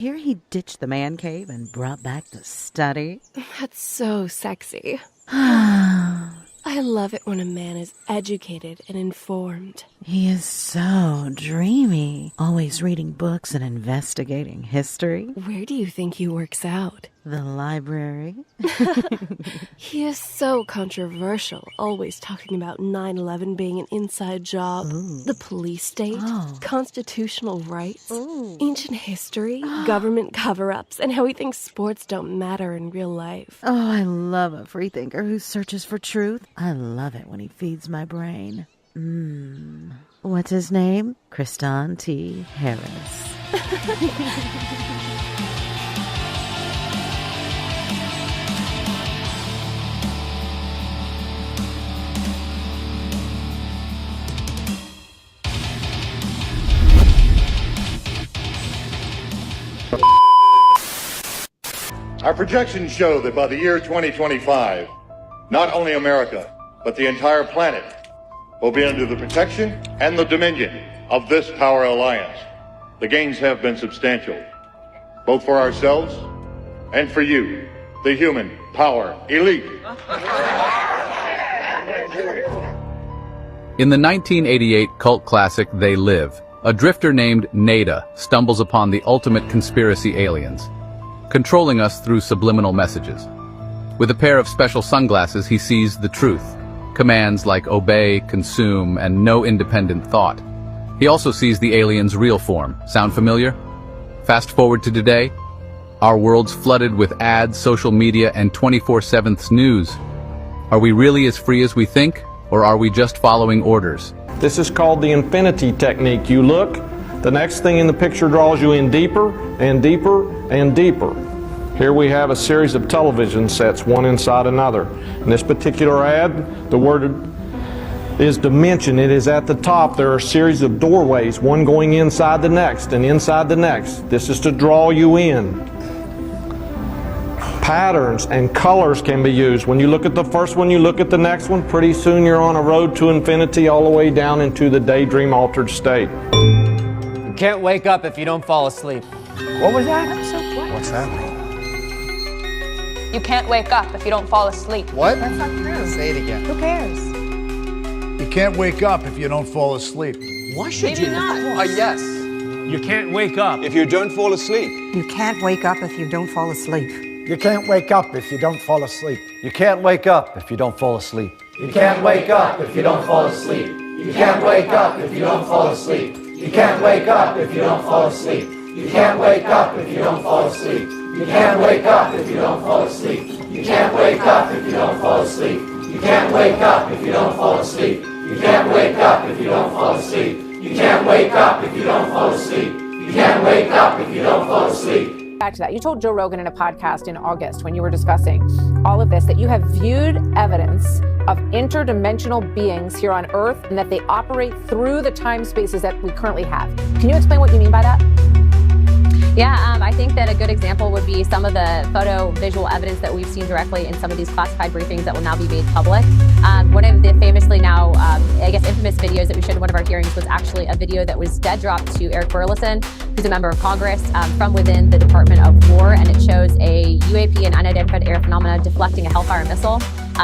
Hear he ditched the man cave and brought back the study? That's so sexy. I love it when a man is educated and informed. He is so dreamy, always reading books and investigating history. Where do you think he works out? The library. He is so controversial, always talking about 9/11 being an inside job, the police state, constitutional rights, ancient history, government cover-ups, and how he thinks sports don't matter in real life. Oh, I love a freethinker who searches for truth. I love it when he feeds my brain. What's his name? Kristan T. Harris. Our projections show that by the year 2025, not only America, but the entire planet will be under the protection and the dominion of this power alliance. The gains have been substantial, both for ourselves and for you, the human power elite. In the 1988 cult classic They Live, a drifter named Nada stumbles upon the ultimate conspiracy aliens, controlling us through subliminal messages. With a pair of special sunglasses, he sees the truth, commands like obey, consume, and no independent thought. He also sees the aliens' real form. Sound familiar? Fast forward to today, our world's flooded with ads, social media, and 24/7 news. Are we really as free as we think, or are we just following orders? This is called the infinity technique. You look, the next thing in the picture draws you in deeper and deeper and deeper. Here we have a series of television sets, one inside another. In this particular ad, the word is dimension. It is at the top. There are a series of doorways, one going inside the next and inside the next. This is to draw you in. Patterns and colors can be used. When you look at the first one, you look at the next one, pretty soon you're on a road to infinity all the way down into the daydream altered state. You can't wake up if you don't fall asleep. What was that? What's that mean? You can't wake up if you don't fall asleep. What? That's not true. Say it again. Who cares? You can't wake up if you don't fall asleep. Why should Maybe you? not. Yes. You can't wake up If you don't fall asleep. You can't wake up if you don't fall asleep. You can't wake up if you don't fall asleep. You can't wake up if you don't fall asleep. You can't wake up if you don't fall asleep. You can't wake up if you don't fall asleep. You can't wake up if you don't fall asleep. You can't wake up if you don't fall asleep. You can't wake up if you don't fall asleep. You can't wake up if you don't fall asleep. You can't wake up if you don't fall asleep. You can't wake up if you don't fall asleep. You can't wake up if you don't fall asleep. You can't wake up if you don't fall asleep. Back to that, you told Joe Rogan in a podcast in August when you were discussing all of this that you have viewed evidence of interdimensional beings here on Earth and that they operate through the time spaces that we currently have. Can you explain what you mean by that? Yeah, I think that a good example would be some of the photo visual evidence that we've seen directly in some of these classified briefings that will now be made public. One of the famously now, infamous videos that we showed in one of our hearings was actually a video that was dead dropped to Eric Burleson, who's a member of Congress, from within the Department of War, and it shows a UAP, an unidentified air phenomena, deflecting a Hellfire missile.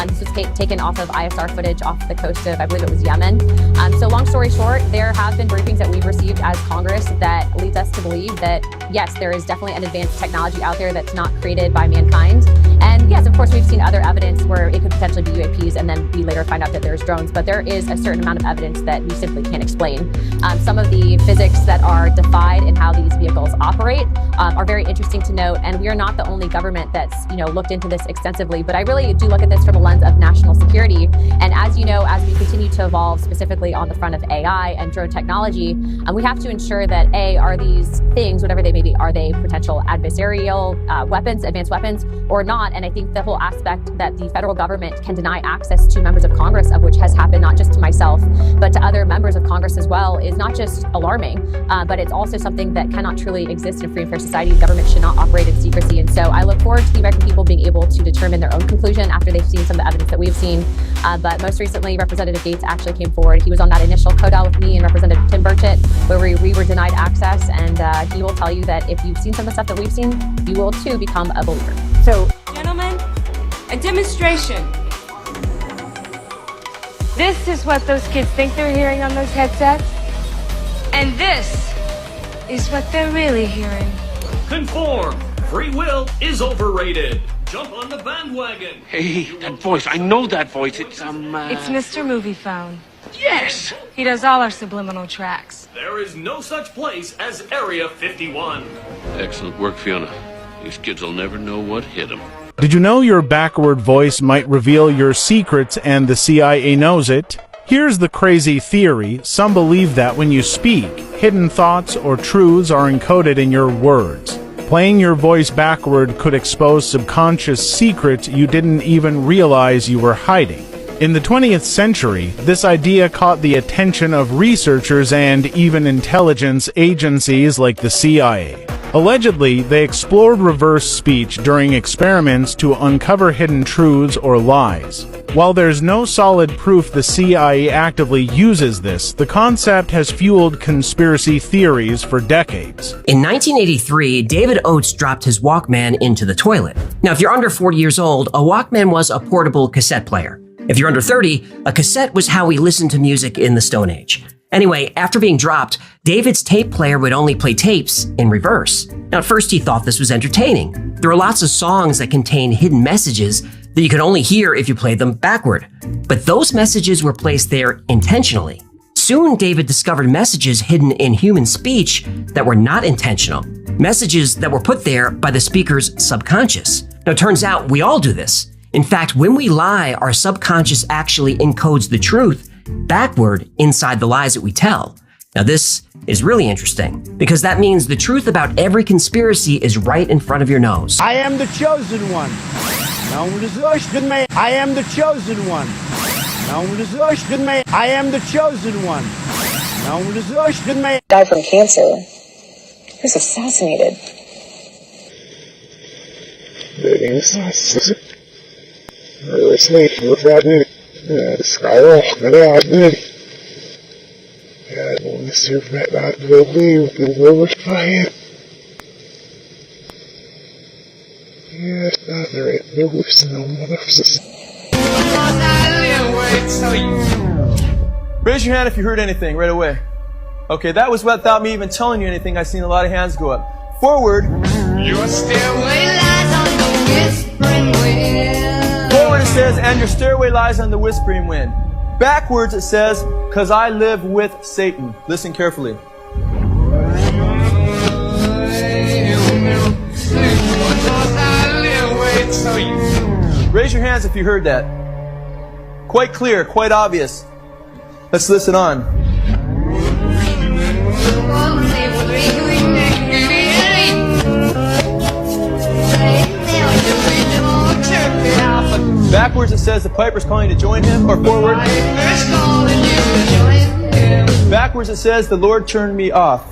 This was taken off of ISR footage off the coast of, I believe it was Yemen. So long story short, there have been briefings that we've received as Congress that leads us to believe that, yes, there is definitely an advanced technology out there that's not created by mankind. And yes, of course, we've seen other evidence where it could potentially be UAPs and then we later find out that there's drones, but there is a certain amount of evidence that we simply can't explain. Some of the physics that are defied in how these vehicles operate are very interesting to note, and we are not the only government that's looked into this extensively, but I really do look at this from the lens of national security. And as you know, as we continue to evolve specifically on the front of AI and drone technology, we have to ensure that are these things, whatever they may be, are they potential adversarial weapons, advanced weapons, or not? And I think the whole aspect that the federal government can deny access to members of Congress, of which has happened not just to myself, but to other members of Congress as well, is not just alarming, but it's also something that cannot truly exist in a free and fair society. Government should not operate in secrecy. And so I look forward to the American people being able to determine their own conclusion after they've seen some of the evidence that we've seen. But most recently, Representative Gates actually came forward. He was on that initial CODAL with me and Representative Tim Burchett, where we were denied access. And he will tell you that if you've seen some of the stuff that we've seen, you will too become a believer. So, gentlemen, a demonstration. This is what those kids think they're hearing on those headsets. And this is what they're really hearing. Conform. Free will is overrated. Jump on the bandwagon. Hey, that voice. I know that voice. It's, It's Mr. Movie Phone. Yes! He does all our subliminal tracks. There is no such place as Area 51. Excellent work, Fiona. These kids will never know what hit them. Did you know your backward voice might reveal your secrets and the CIA knows it? Here's the crazy theory. Some believe that when you speak, hidden thoughts or truths are encoded in your words. Playing your voice backward could expose subconscious secrets you didn't even realize you were hiding. In the 20th century, this idea caught the attention of researchers and even intelligence agencies like the CIA. Allegedly, they explored reverse speech during experiments to uncover hidden truths or lies. While there's no solid proof the CIA actively uses this, the concept has fueled conspiracy theories for decades. In 1983, David Oates dropped his Walkman into the toilet. Now, if you're under 40 years old, a Walkman was a portable cassette player. If you're under 30, a cassette was how we listened to music in the Stone Age. Anyway, after being dropped, David's tape player would only play tapes in reverse. Now, at first he thought this was entertaining. There were lots of songs that contained hidden messages that you could only hear if you played them backward. But those messages were placed there intentionally. Soon, David discovered messages hidden in human speech that were not intentional. Messages that were put there by the speaker's subconscious. Now, it turns out we all do this. In fact, when we lie, our subconscious actually encodes the truth backward inside the lies that we tell. Now, this is really interesting because that means the truth about every conspiracy is right in front of your nose. I am the chosen one. I am the chosen one. I am the chosen one. I am the chosen one. Died from cancer. He was assassinated. Raise your hand if you heard anything right away. Okay, that was without me even telling you anything. I've seen a lot of hands go up. Forward. Your stairway lies on the whispering wind. Forward it says, and your stairway lies on the whispering wind. Backwards it says, cause I live with Satan. Listen carefully. Raise your hands if you heard that. Quite clear, quite obvious. Let's listen on. Backwards it says the piper's calling to join him, or forward. Backwards it says the Lord turned me off.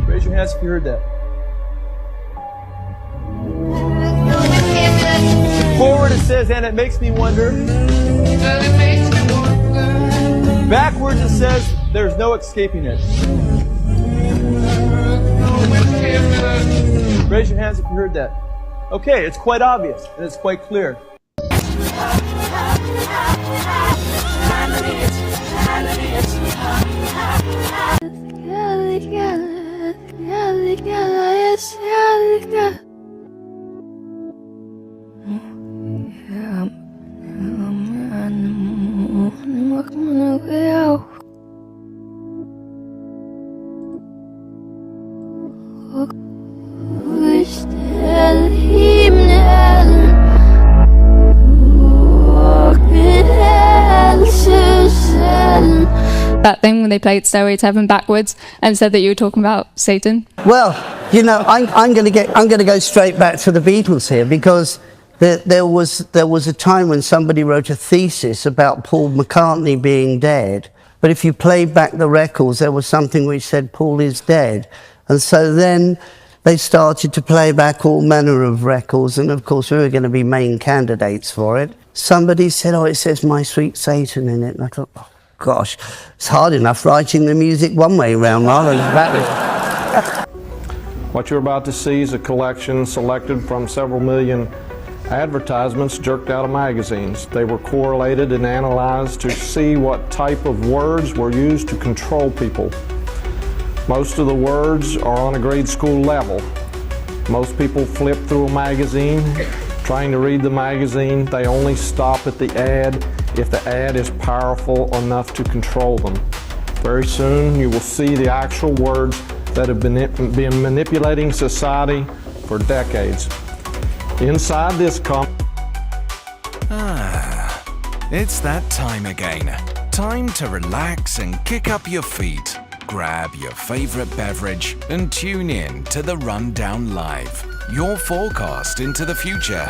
Raise your hands if you heard that. Forward it says, and it makes me wonder. Backwards it says, there's no escaping it. Raise your hands if you heard that. Okay, it's quite obvious, and it's quite clear. That thing when they played Stairway to Heaven backwards and said that you were talking about Satan? Well, you know, I'm going to go straight back to the Beatles here, because there was a time when somebody wrote a thesis about Paul McCartney being dead, but if you played back the records, there was something which said Paul is dead, and so then they started to play back all manner of records, and of course we were going to be main candidates for it. Somebody said, oh, it says My Sweet Satan in it, and I thought, oh, gosh, it's hard enough writing the music one way round rather than backwards. What you're about to see is a collection selected from several million advertisements jerked out of magazines. They were correlated and analyzed to see what type of words were used to control people. Most of the words are on a grade school level. Most people flip through a magazine, trying to read the magazine. They only stop at the ad if the ad is powerful enough to control them. Very soon you will see the actual words that have been manipulating society for decades. Inside this it's that time again. Time to relax and kick up your feet. Grab your favorite beverage and tune in to the Rundown Live, your forecast into the future.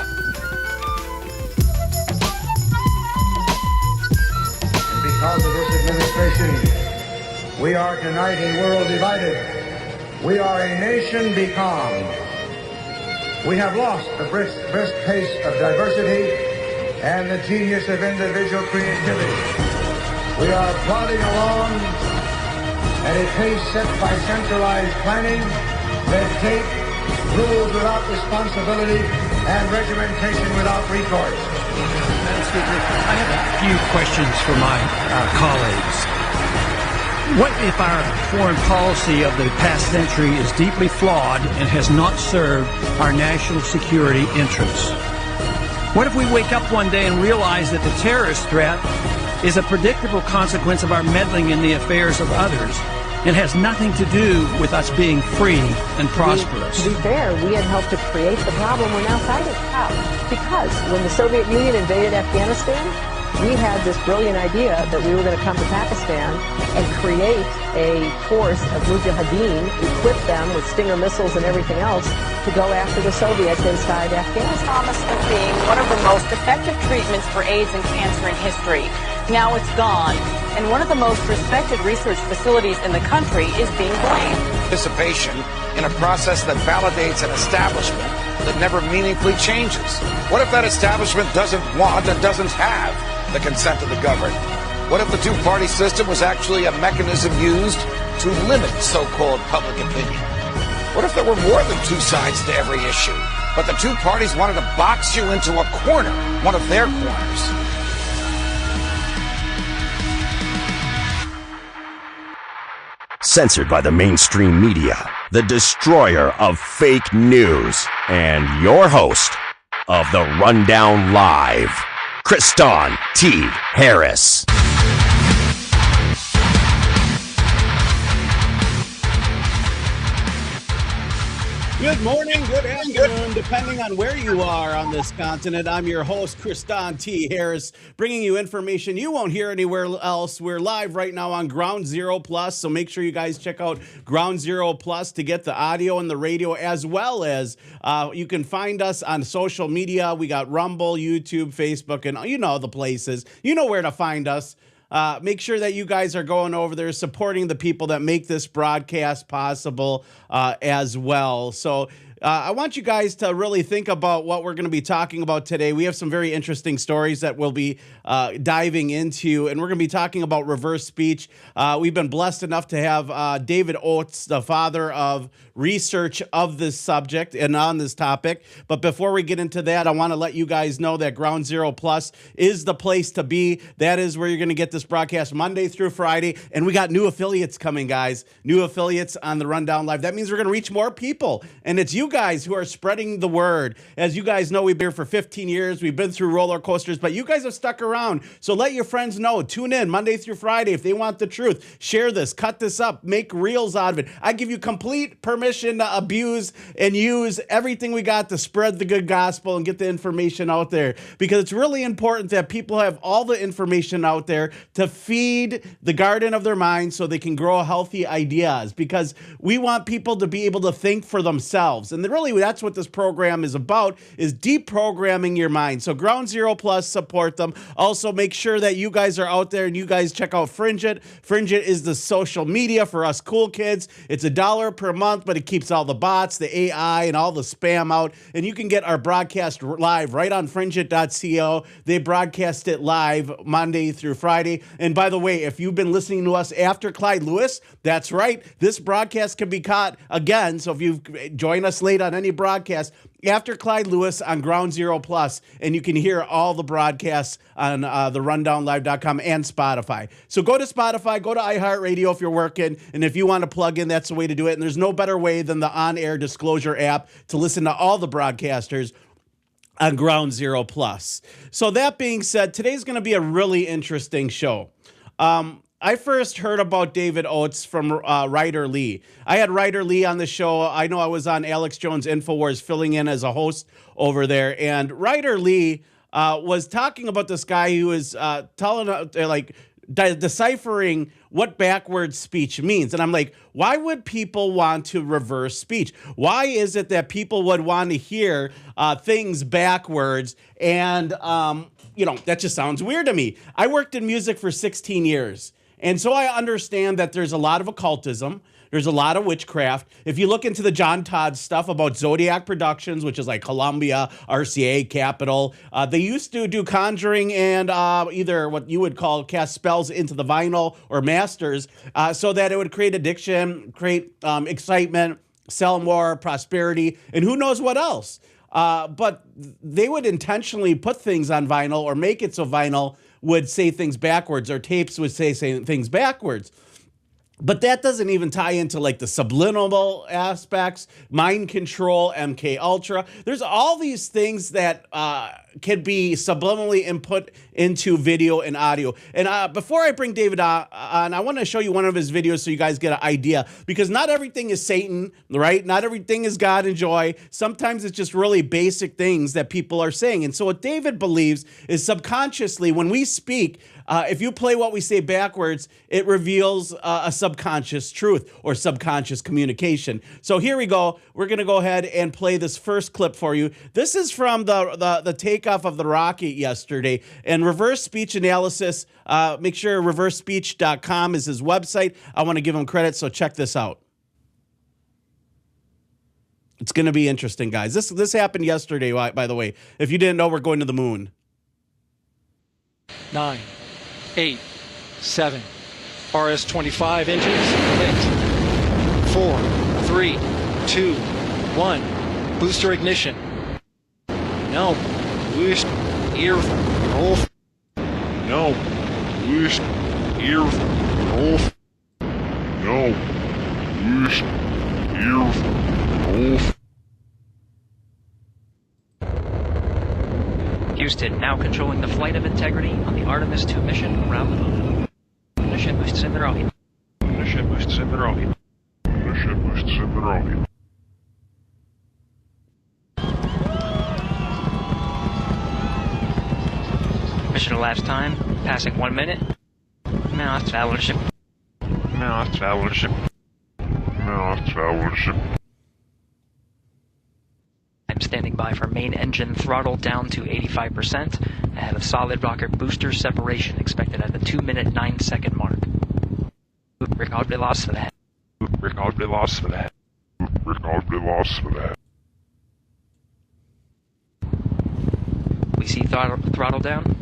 And because of this administration, we are tonight a world divided. We are a nation becalmed. We have lost the brisk pace of diversity and the genius of individual creativity. We are plodding along at a pace set by centralized planning, red tape, rules without responsibility, and regimentation without recourse. Madam Speaker, I have a few questions for my colleagues. What if our foreign policy of the past century is deeply flawed and has not served our national security interests? What if we wake up one day and realize that the terrorist threat is a predictable consequence of our meddling in the affairs of others and has nothing to do with us being free and prosperous? To be fair, we had helped to create the problem we're now fighting. How? Because when the Soviet Union invaded Afghanistan, we had this brilliant idea that we were going to come to Pakistan and create a force of mujahideen, equip them with Stinger missiles and everything else to go after the Soviets inside Afghanistan. Promised of being one of the most effective treatments for AIDS and cancer in history. Now it's gone, and one of the most respected research facilities in the country is being blamed. Participation in a process that validates an establishment that never meaningfully changes. What if that establishment doesn't want and doesn't have the consent of the governed? What if the two-party system was actually a mechanism used to limit so-called public opinion? What if there were more than two sides to every issue, but the two parties wanted to box you into a corner, one of their corners? Censored by the mainstream media, the destroyer of fake news, and your host of the Rundown Live, Kristan T. Harris. Good morning, good afternoon, depending on where you are on this continent. I'm your host, Kristan T. Harris, bringing you information you won't hear anywhere else. We're live right now on Ground Zero Plus, so make sure you guys check out Ground Zero Plus to get the audio and the radio, as well as you can find us on social media. We got Rumble, YouTube, Facebook, and you know the places. You know where to find us. Make sure that you guys are going over there supporting the people that make this broadcast possible as well. So I want you guys to really think about what we're going to be talking about today. We have some very interesting stories that we'll be diving into, and we're going to be talking about reverse speech. We've been blessed enough to have David Oates, the father of research of this subject and on this topic. But before we get into that, I want to let you guys know that Ground Zero Plus is the place to be. That is where you're going to get this broadcast Monday through Friday. And we got new affiliates coming, guys. New affiliates on the Rundown Live. That means we're going to reach more people. And it's you guys who are spreading the word. As you guys know, we've been here for 15 years. We've been through roller coasters, but you guys have stuck around. So let your friends know. Tune in Monday through Friday if they want the truth. Share this, cut this up, make reels out of it. I give you complete permission to abuse and use everything we got to spread the good gospel and get the information out there, because it's really important that people have all the information out there to feed the garden of their mind so they can grow healthy ideas, because we want people to be able to think for themselves. And And really, that's what this program is about, is deprogramming your mind. So Ground Zero Plus, support them. Also, make sure that you guys are out there and you guys check out Fringe It. Fringe It is the social media for us cool kids. It's $1 per month, but it keeps all the bots, the AI, and all the spam out. And you can get our broadcast live right on fringeit.co. They broadcast it live Monday through Friday. And by the way, if you've been listening to us after Clyde Lewis, that's right. This broadcast can be caught again. So if you've joined us late on any broadcast, after Clyde Lewis on Ground Zero Plus, and you can hear all the broadcasts on the rundownlive.com and Spotify. So go to Spotify, go to iHeartRadio if you're working, and if you want to plug in, that's the way to do it. And there's no better way than the on-air disclosure app to listen to all the broadcasters on Ground Zero Plus. So that being said, today's going to be a really interesting show. I first heard about David Oates from Ryder Lee. I had Ryder Lee on the show. I know I was on Alex Jones InfoWars filling in as a host over there. And Ryder Lee was talking about this guy who was deciphering what backwards speech means. And I'm like, why would people want to reverse speech? Why is it that people would want to hear things backwards? And, that just sounds weird to me. I worked in music for 16 years. And so I understand that there's a lot of occultism. There's a lot of witchcraft. If you look into the John Todd stuff about Zodiac Productions, which is like Columbia, RCA, Capitol, they used to do conjuring and either what you would call cast spells into the vinyl or masters so that it would create addiction, create excitement, sell more, prosperity, and who knows what else. But they would intentionally put things on vinyl or make it so vinyl would say things backwards, or tapes would say things backwards. But that doesn't even tie into like the subliminal aspects, mind control, MK Ultra. There's all these things that can be subliminally input into video and audio. And before I bring David on, I want to show you one of his videos so you guys get an idea, because not everything is Satan, right? Not everything is God and joy. Sometimes it's just really basic things that people are saying. And so what David believes is subconsciously when we speak, if you play what we say backwards, it reveals a subconscious truth or subconscious communication. So here we go. We're going to go ahead and play this first clip for you. This is from the takeoff of the rocket yesterday. And reverse speech analysis, make sure reversespeech.com is his website. I want to give him credit, so check this out. It's going to be interesting, guys. This happened yesterday, by the way. If you didn't know, we're going to the moon. 9, 8, 7, RS 25 engines lit. 4, 3, 2, 1. Booster ignition. No. Boost. Ear. Off. No. Boost. Ear. Off. No. Boost. Ear. Off. Houston now controlling the flight of integrity on the Artemis 2 mission around the moon. Mission boosts in the rocket. Mission boosts in the rocket. Mission boosts in the rocket. Mission elapsed time, passing 1 minute. Now traveler ship. Now traveler ship. Now traveler ship. I'm standing by for main engine throttle down to 85%, ahead of solid rocket booster separation expected at the 2-minute 9-second mark. Recovery loss for that. Recovery loss for that. Recovery loss for that. We see throttle down.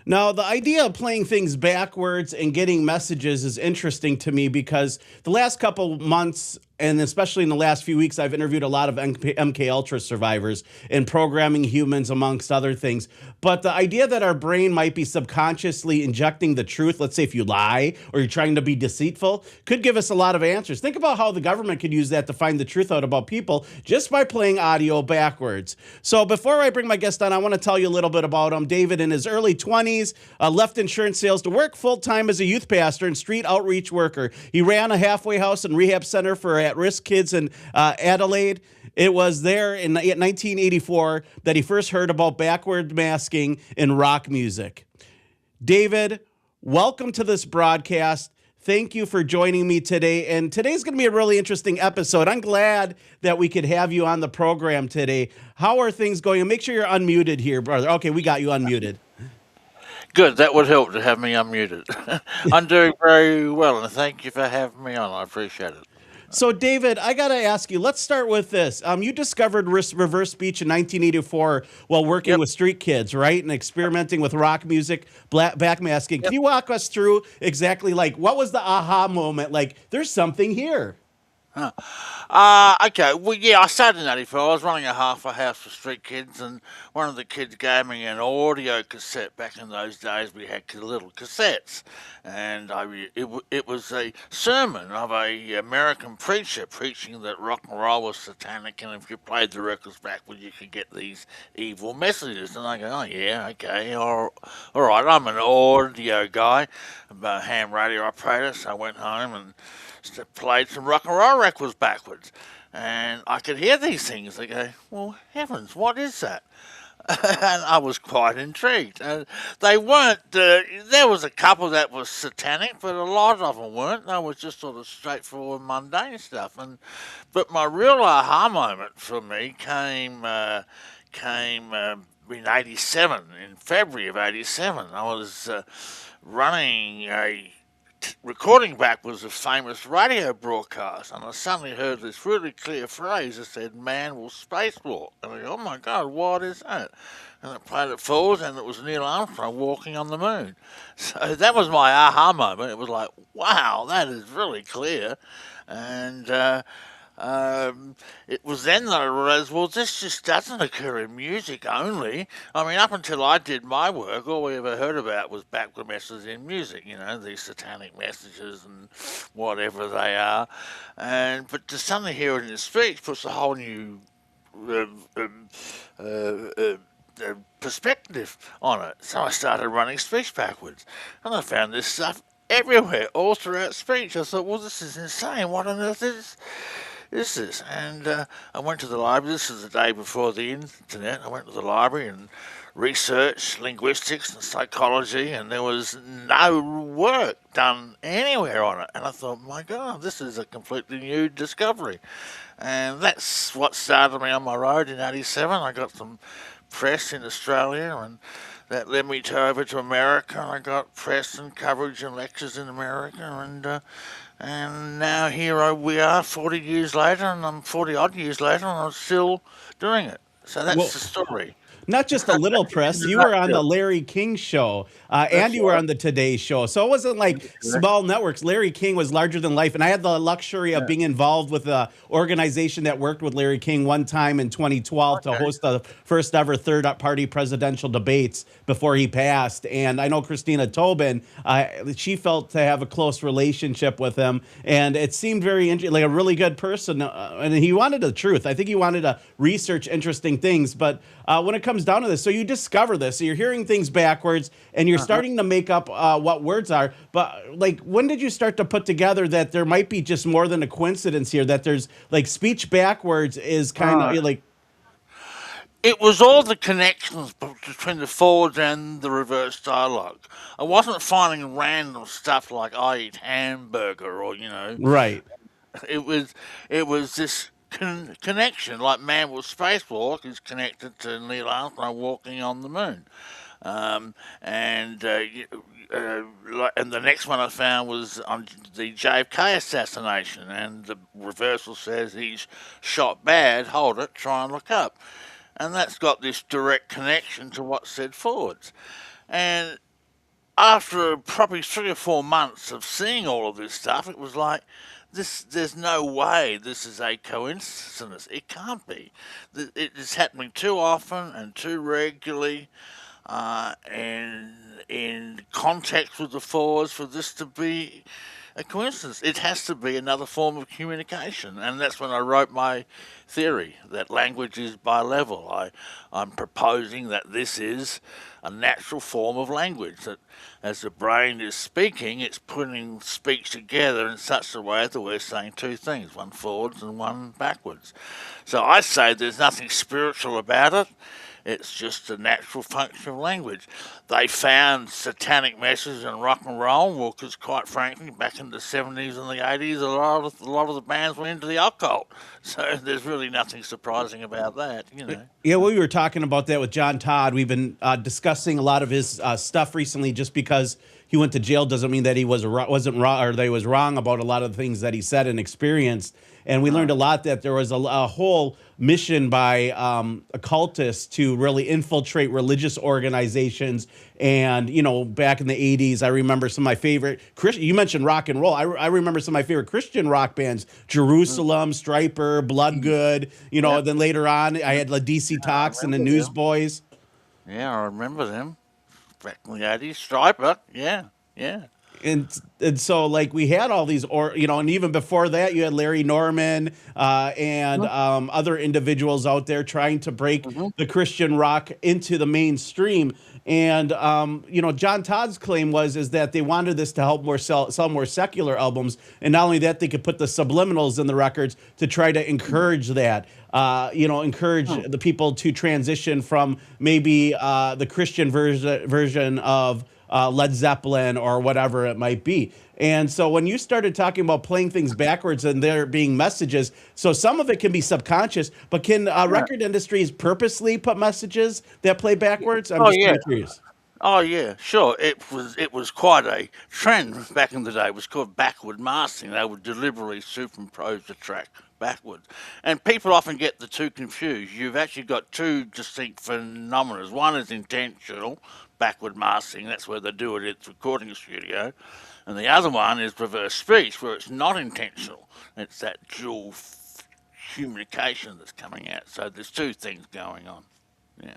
Now, the idea of playing things backwards and getting messages is interesting to me because the last couple months, and especially in the last few weeks, I've interviewed a lot of MK Ultra survivors and programming humans, amongst other things. But the idea that our brain might be subconsciously injecting the truth, let's say if you lie or you're trying to be deceitful, could give us a lot of answers. Think about how the government could use that to find the truth out about people just by playing audio backwards. So before I bring my guest on, I want to tell you a little bit about him. David, in his early 20s, left insurance sales to work full-time as a youth pastor and street outreach worker. He ran a halfway house and rehab center for at-risk kids in Adelaide. It was there in 1984 that he first heard about backward masking in rock music. David, welcome to this broadcast. Thank you for joining me today. And today's going to be a really interesting episode. I'm glad that we could have you on the program today. How are things going? And make sure you're unmuted here, brother. Okay, we got you unmuted. Good. That would help to have me unmuted. I'm doing very well, and thank you for having me on. I appreciate it. So, David, I got to ask you, let's start with this. You discovered reverse speech in 1984 while working with street kids, right? And experimenting with rock music, backmasking. Can you walk us through exactly, like, what was the aha moment? Like, there's something here. Okay. Well, yeah, I started in 84. I was running a halfway house for street kids, and one of the kids gave me an audio cassette. Back in those days, we had little cassettes, and it was a sermon of a American preacher preaching that rock and roll was satanic, and if you played the records backwards, you could get these evil messages. And I go, oh yeah, okay, all right. I'm an audio guy, a ham radio operator, so I went home and played some rock and roll records backwards, and I could hear these things. I go, well, heavens, what is that? And I was quite intrigued. And they weren't, there was a couple that was satanic, but a lot of them weren't. They was just sort of straightforward, mundane stuff. But my real aha moment for me came in 87, in February of 87. I was running recording back was a famous radio broadcast, and I suddenly heard this really clear phrase that said, "Man will spacewalk." And I go, oh my God, what is that? And it played it forward, and it was Neil Armstrong walking on the moon. So that was my aha moment. It was like, wow, that is really clear. And it was then that I realized, well, this just doesn't occur in music only. I mean, up until I did my work, all we ever heard about was backward messages in music, you know, these satanic messages and whatever they are. But to suddenly hear it in speech puts a whole new perspective on it. So I started running speech backwards, and I found this stuff everywhere, all throughout speech. I thought, well, this is insane. What on earth is this? And I went to the library. This is the day before the internet. I went to the library and researched linguistics and psychology, and there was no work done anywhere on it. And I thought, my God, this is a completely new discovery. And that's what started me on my road in 87. I got some press in Australia, and that led me over to America. I got press and coverage and lectures in America, and now here we are 40 years later, and I'm 40 odd years later, and I'm still doing it. So that's the story. Not just a little press. You were on the Larry King show, and you were on the Today Show. So it wasn't like small networks. Larry King was larger than life. And I had the luxury of being involved with an organization that worked with Larry King one time in 2012 to host the first ever third-party presidential debates before he passed. And I know Christina Tobin, she felt to have a close relationship with him. And it seemed very like a really good person. And he wanted the truth. I think he wanted to research interesting things. But when it comes down to this, so you discover this, so you're hearing things backwards, and you're starting to make up what words are. But like, when did you start to put together that there might be just more than a coincidence here? That there's like speech backwards is kind of like. It was all the connections between the forwards and the reverse dialogue. I wasn't finding random stuff like I eat hamburger or Right. It was this connection, like man will spacewalk is connected to Neil Armstrong walking on the moon, and the next one I found was on the JFK assassination, and the reversal says he's shot bad, hold it, try and look up, and that's got this direct connection to what's said forwards. And after probably 3 or 4 months of seeing all of this stuff, it was like, there's no way this is a coincidence. It can't be. It is happening too often and too regularly, and in context with the forwards for this to be a coincidence. It has to be another form of communication, and that's when I wrote my theory that language is bi-level. I'm proposing that this is a natural form of language, that as the brain is speaking, it's putting speech together in such a way that we're saying two things, one forwards and one backwards. So I say there's nothing spiritual about it. It's just a natural function of language. They found satanic messages in rock and roll, well, because quite frankly, back in the 70s and the 80s, a lot of the bands went into the occult. So there's really nothing surprising about that, you know. Yeah, we were talking about that with John Todd. We've been discussing a lot of his stuff recently. Just because he went to jail doesn't mean that he wasn't wrong, or that he was wrong about a lot of the things that he said and experienced. And we learned a lot that there was a whole mission by occultists to really infiltrate religious organizations. And, you know, back in the 80s, I remember some of my favorite Christian, you mentioned rock and roll. I remember some of my favorite Christian rock bands, Jerusalem, Stryper, Bloodgood, you know, then later on I had the DC Talks and the Newsboys. Yeah, I remember them. Back in the 80s, Stryper, yeah. And so, like, we had all these, and even before that, you had Larry Norman and other individuals out there trying to break the Christian rock into the mainstream. And, John Todd's claim is that they wanted this to help sell more secular albums. And not only that, they could put the subliminals in the records to try to encourage that, encourage the people to transition from maybe the Christian version of Led Zeppelin or whatever it might be. And so when you started talking about playing things backwards and there being messages, so some of it can be subconscious, but can record industries purposely put messages that play backwards? I'm just kind of curious. Oh yeah, sure. It was quite a trend back in the day. It was called backward mastering. They would deliberately superimpose the track backwards, and people often get the two confused. You've actually got two distinct phenomena. One is intentional backward mastering. That's where they do it at the recording studio, and the other one is reverse speech, where it's not intentional. It's that dual communication that's coming out. So there's two things going on. Yeah.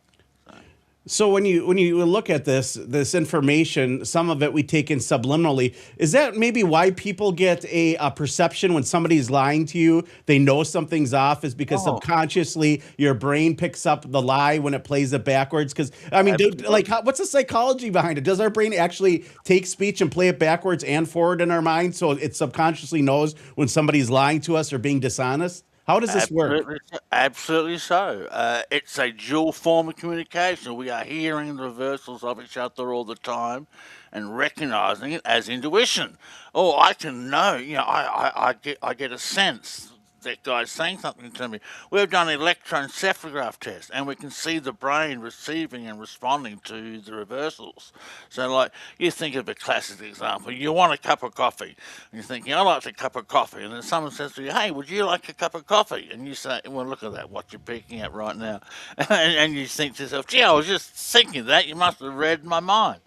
So when you look at this information, some of it we take in subliminally. Is that maybe why people get a perception when somebody's lying to you? They know something's off, is because subconsciously your brain picks up the lie when it plays it backwards? Because I mean, what's the psychology behind it? Does our brain actually take speech and play it backwards and forward in our mind, so it subconsciously knows when somebody's lying to us or being dishonest? How does this work? Absolutely so. It's a dual form of communication. We are hearing the reversals of each other all the time and recognizing it as intuition. Oh, I can know, I get a sense that guy's saying something to me. We've done an electroencephalograph test, and we can see the brain receiving and responding to the reversals. So, like, you think of a classic example. You want a cup of coffee, and you're thinking, I like a cup of coffee. And then someone says to you, hey, would you like a cup of coffee? And you say, well, look at that, what you're peeking at right now. And you think to yourself, gee, I was just thinking that. You must have read my mind.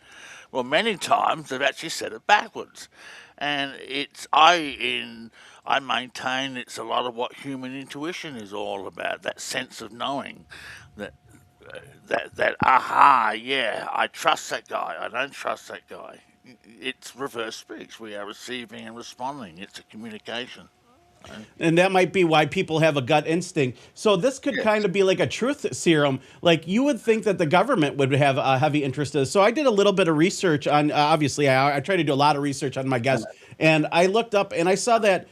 Well, many times they've actually said it backwards. And I maintain it's a lot of what human intuition is all about, that sense of knowing that aha, yeah, I trust that guy, I don't trust that guy. It's reverse speech. We are receiving and responding. It's a communication. And that might be why people have a gut instinct. So this could kind of be like a truth serum. Like, you would think that the government would have a heavy interest in this. So I did a little bit of research on, obviously, I try to do a lot of research on my guests. And I looked up and I saw that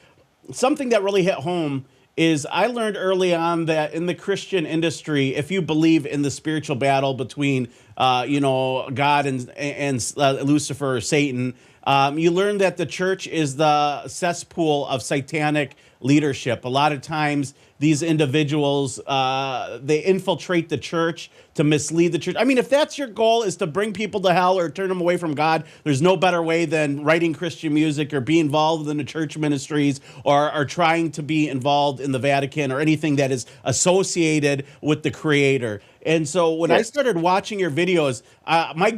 something that really hit home is I learned early on that in the Christian industry, if you believe in the spiritual battle between, God and Lucifer or Satan, you learn that the church is the cesspool of satanic leadership. A lot of times these individuals, they infiltrate the church to mislead the church. I mean, if that's your goal, is to bring people to hell or turn them away from God, there's no better way than writing Christian music or be involved in the church ministries or trying to be involved in the Vatican or anything that is associated with the Creator. And so when I started watching your videos, my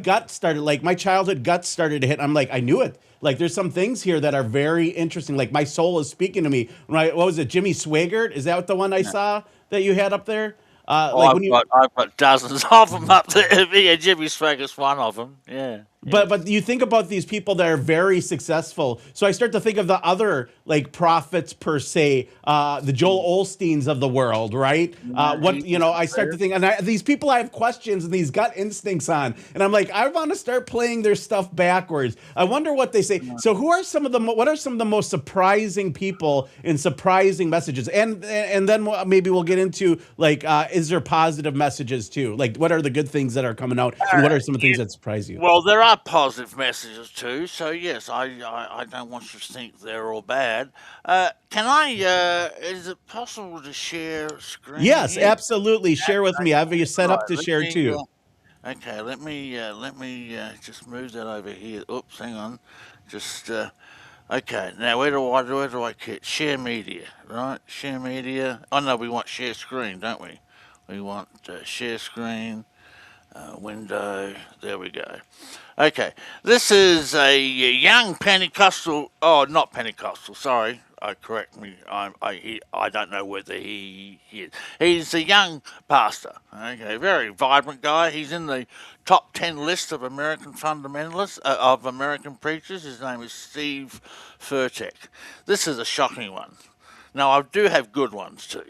childhood gut started to hit. I'm like, I knew it. Like, there's some things here that are very interesting. Like, my soul is speaking to me. What was it, Jimmy Swaggart? Is that the one I saw that you had up there? I've got dozens of them up there. Yeah, Jimmy Swaggart's one of them. Yeah. But you think about these people that are very successful. So I start to think of the other like prophets per se, the Joel Osteens of the world, right? I start to think, and these people I have questions and these gut instincts on, and I'm like, I want to start playing their stuff backwards. I wonder what they say. So what are some of the most surprising people in surprising messages? And then maybe we'll get into like, is there positive messages too? Like, what are the good things that are coming out, and what are some of the things that surprise you? Well, there are positive messages too. So yes, I don't want you to think they're all bad. Can I? Is it possible to share screen? Yes, here? absolutely. Share with me. I have you set up to Let share me, too. Okay, let me just move that over here. Oops, hang on. Just okay. Now where do I get share media? Right, share media. Oh no, we want share screen, don't we? We want share screen. Window. There we go. Okay, this is a young Pentecostal. Oh, not Pentecostal. Sorry, correct me. I don't know whether he is. He's a young pastor. Okay, very vibrant guy. He's in the top 10 list of American fundamentalists of American preachers. His name is Steve Furtick. This is a shocking one. Now I do have good ones too.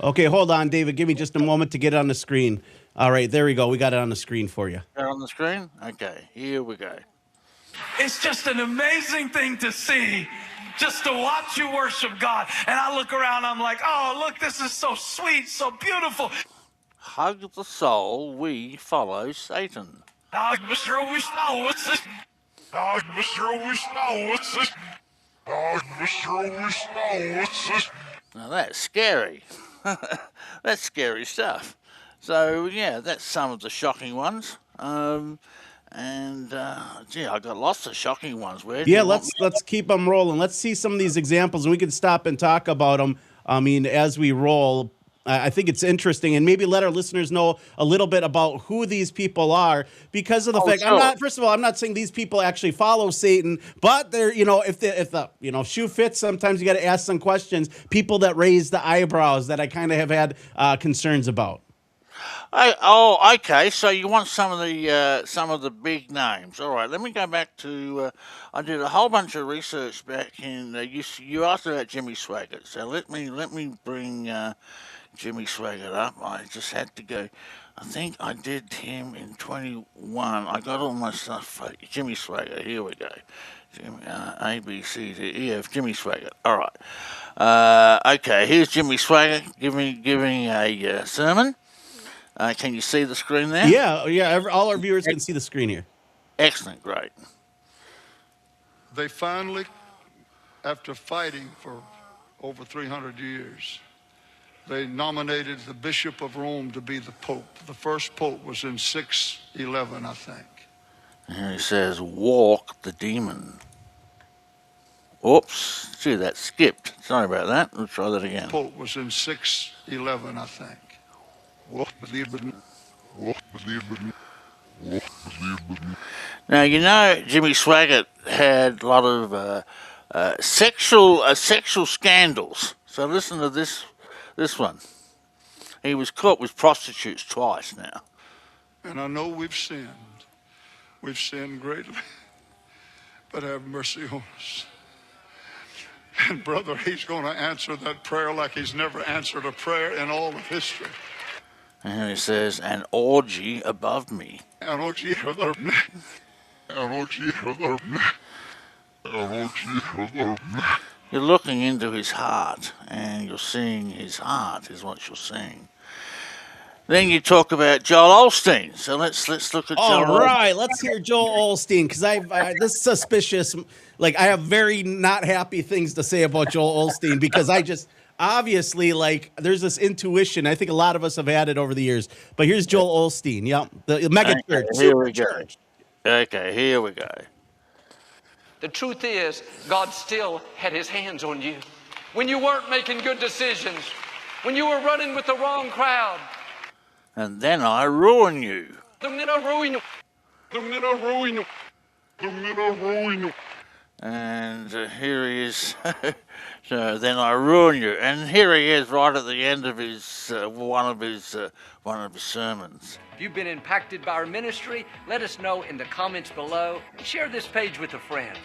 Okay, hold on, David. Give me just a moment to get it on the screen. All right, there we go. We got it on the screen for you. They're on the screen? Okay, here we go. It's just an amazing thing to see, just to watch you worship God. And I look around, I'm like, oh, look, this is so sweet, so beautiful. Hug the soul, we follow Satan. Now that's scary. That's scary stuff. So yeah, that's some of the shocking ones. I got lots of shocking ones. Let's keep them rolling. Let's see some of these examples, and we can stop and talk about them. I mean, as we roll, I think it's interesting, and maybe let our listeners know a little bit about who these people are, because of the fact. Sure. I'm not saying these people actually follow Satan, but they're, if the shoe fits, sometimes you got to ask some questions. People that raise the eyebrows that I kind of have had concerns about. Okay. So you want some of the big names? All right. Let me go back to. I did a whole bunch of research back in. You asked about Jimmy Swaggart, so let me bring Jimmy Swaggart up. I just had to go. I think I did him in 21. I got all my stuff for Jimmy Swaggart. Here we go. Jimmy, A, B, C, D, E, F. Jimmy Swaggart. All right. Okay. Here's Jimmy Swaggart giving a sermon. Can you see the screen there? Yeah. All our viewers can see the screen here. Excellent, great. They finally, after fighting for over 300 years, they nominated the Bishop of Rome to be the Pope. The first Pope was in 611, I think. And he says, walk the demon. Oops, gee, that skipped. Sorry about that. Let's try that again. Pope was in 611, I think. Now, Jimmy Swaggart had a lot of sexual scandals. So listen to this one. He was caught with prostitutes twice now. And I know we've sinned. We've sinned greatly. But have mercy on us. And brother, he's going to answer that prayer like he's never answered a prayer in all of history. And he says, an orgy above me. An orgy above me. An orgy above me. An orgy above me. You're looking into his heart, and you're seeing his heart is what you're seeing. Then you talk about Joel Osteen. So let's look at Joel. All right, let's hear Joel Osteen, because this is suspicious. Like, I have very not happy things to say about Joel Osteen, because I just... Obviously, there's this intuition. I think a lot of us have had it over the years. But here's Joel Osteen, the mega church. Here we go. Okay, here we go. The truth is, God still had his hands on you. When you weren't making good decisions, when you were running with the wrong crowd. And then I ruin you. And here he is. So then I ruin you. And here he is, right at the end of his one of his sermons. If you've been impacted by our ministry, let us know in the comments below and share this page with a friend.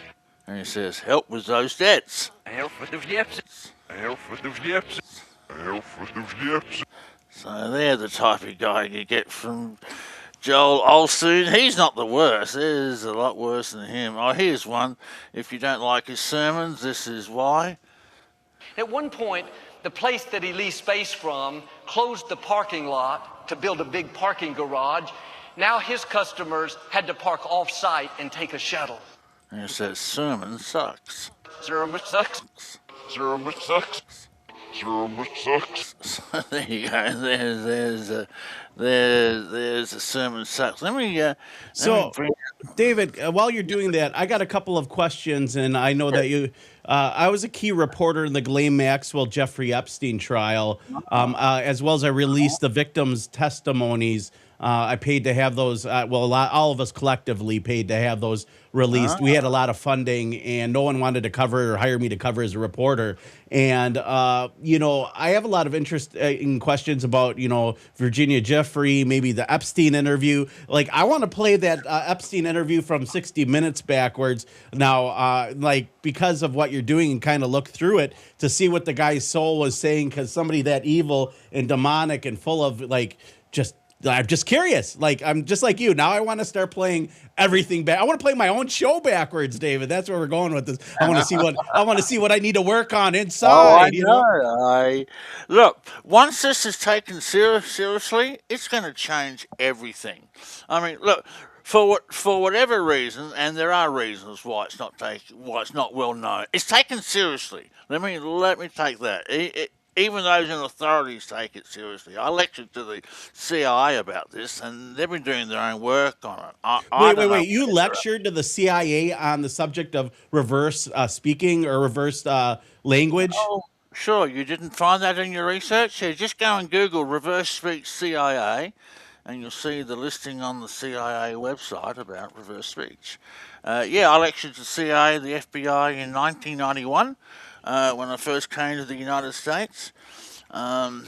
And he says, "Help with those debts." Help with those debts. Help with those debts. Help with those debts. So they're the type of guy you get from Joel Osteen. He's not the worst. There's a lot worse than him. Oh, here's one. If you don't like his sermons, this is why. At one point, the place that he leased space from closed the parking lot to build a big parking garage. Now his customers had to park off-site and take a shuttle. And it says, "Sermon sucks." Sermon sucks. Sermon sucks. Sermon sucks. So there you go. There's a sermon sucks. Let me David, while you're doing that, I got a couple of questions, and I know that you. I was a key reporter in the Ghislaine Maxwell Jeffrey Epstein trial, as well as I released the victims' testimonies. I paid to have those. All of us collectively paid to have those released. We had a lot of funding, and no one wanted to cover or hire me to cover as a reporter. And I have a lot of interest in questions about Virginia Giuffre, maybe the Epstein interview. Like, I want to play that Epstein interview from 60 Minutes backwards now, because of what you're doing, and kind of look through it to see what the guy's soul was saying, because somebody that evil and demonic and full of I'm just curious. I'm just like you. Now I want to start playing everything back. I want to play my own show backwards, David. That's where we're going with this. I want to see what I need to work on inside. Look, once this is taken seriously, it's going to change everything. I mean, look, for whatever reason, and there are reasons why it's not well known. It's taken seriously. Let me take that. Even those in authorities take it seriously. I lectured to the CIA about this, and they've been doing their own work on it. Wait. You lectured to the CIA on the subject of reverse speaking or reverse language? Oh, sure. You didn't find that in your research? Yeah, just go and Google reverse speech CIA, and you'll see the listing on the CIA website about reverse speech. I lectured to the CIA, the FBI in 1991. When I first came to the United States, there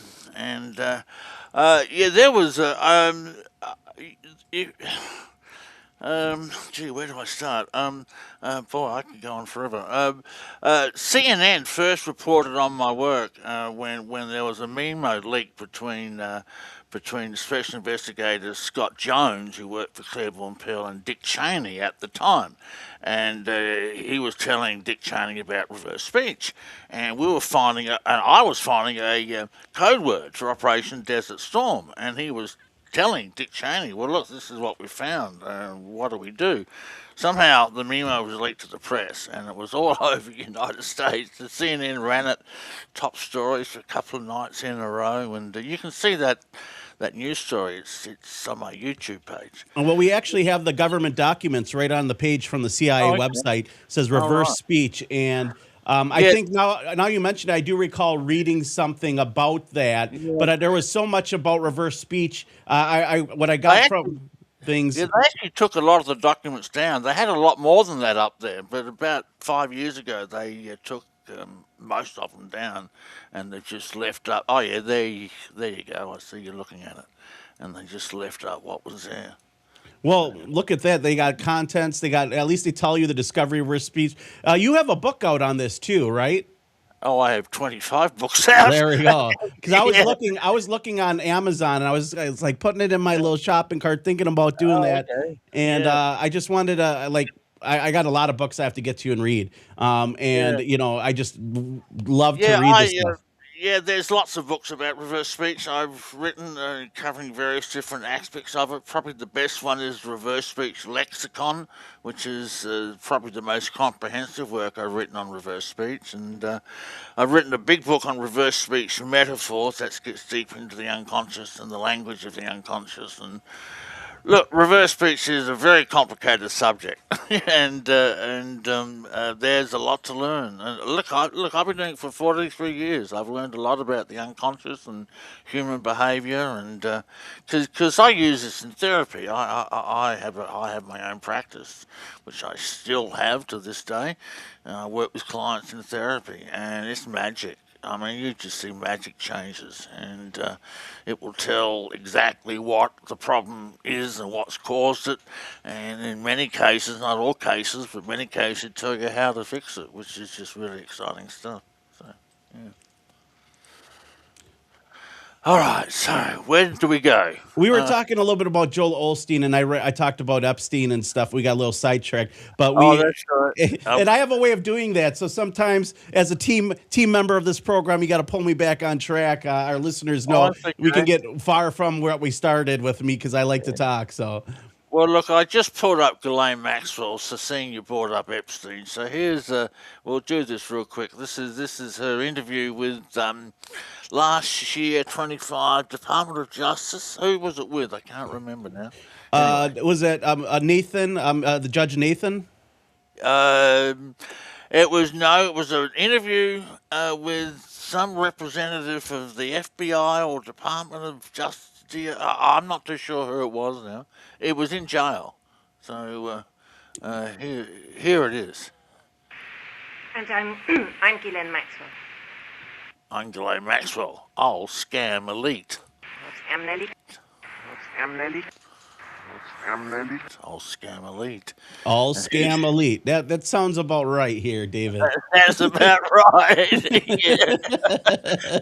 was where do I start? Boy, I could go on forever. CNN first reported on my work when there was a memo leak between Special Investigator Scott Jones, who worked for Claiborne Pell, and Dick Cheney at the time. And he was telling Dick Cheney about reverse speech. And I was finding a code word for Operation Desert Storm. And he was telling Dick Cheney, well, look, this is what we found. What do we do? Somehow the memo was leaked to the press, and it was all over the United States. The CNN ran it, top stories for a couple of nights in a row, and you can see that news story. It's on my YouTube page. Well, we actually have the government documents right on the page from the CIA website. It says reverse speech, and I think now you mentioned, I do recall reading something about that, but there was so much about reverse speech. What I got from things. Yeah, they actually took a lot of the documents down. They had a lot more than that up there, but about 5 years ago they took most of them down, and they've just left up. Oh yeah, there you go. I see you're looking at it, and they just left up what was there. Well, look at that. They got contents. At least they tell you the discovery of reverse speech. You have a book out on this too, right? Oh, I have 25 books out. There we go. Because I was looking on Amazon, and I was like putting it in my little shopping cart, thinking about doing that. Okay. And I just wanted to I got a lot of books I have to get to and read. I just love to read this stuff. Yeah, there's lots of books about reverse speech I've written covering various different aspects of it. Probably the best one is Reverse Speech Lexicon, which is probably the most comprehensive work I've written on reverse speech. And I've written a big book on reverse speech metaphors that gets deep into the unconscious and the language of the unconscious, and Look, reverse speech is a very complicated subject, and there's a lot to learn. And I've been doing it for 43 years. I've learned a lot about the unconscious and human behaviour, and because I use this in therapy, I have my own practice, which I still have to this day. I work with clients in therapy, and it's magic. I mean, you just see magic changes, and it will tell exactly what the problem is and what's caused it. And in many cases, not all cases, but many cases, it tell you how to fix it, which is just really exciting stuff. So, yeah. All right, so where do we go? We were talking a little bit about Joel Osteen, and I talked about Epstein and stuff. We got a little sidetracked, but that's right. And I have a way of doing that. So sometimes, as a team member of this program, you got to pull me back on track. Our listeners know we can get far from where we started with me because I like to talk. So. Well, look, I just pulled up Ghislaine Maxwell, so seeing you brought up Epstein. So here's, we'll do this real quick. This is her interview with last year, 25, Department of Justice. Who was it with? I can't remember now. Anyway. Was it Nathan, the Judge Nathan? It was an interview with some representative of the FBI or Department of Justice. I'm not too sure who it was now. It was in jail. So here it is. And I'm Ghislaine Maxwell. I'm Ghislaine Maxwell. All scam elite. I'm Nelly. All scam elite. All scam elite. That sounds about right here, David. That's about right. Yeah.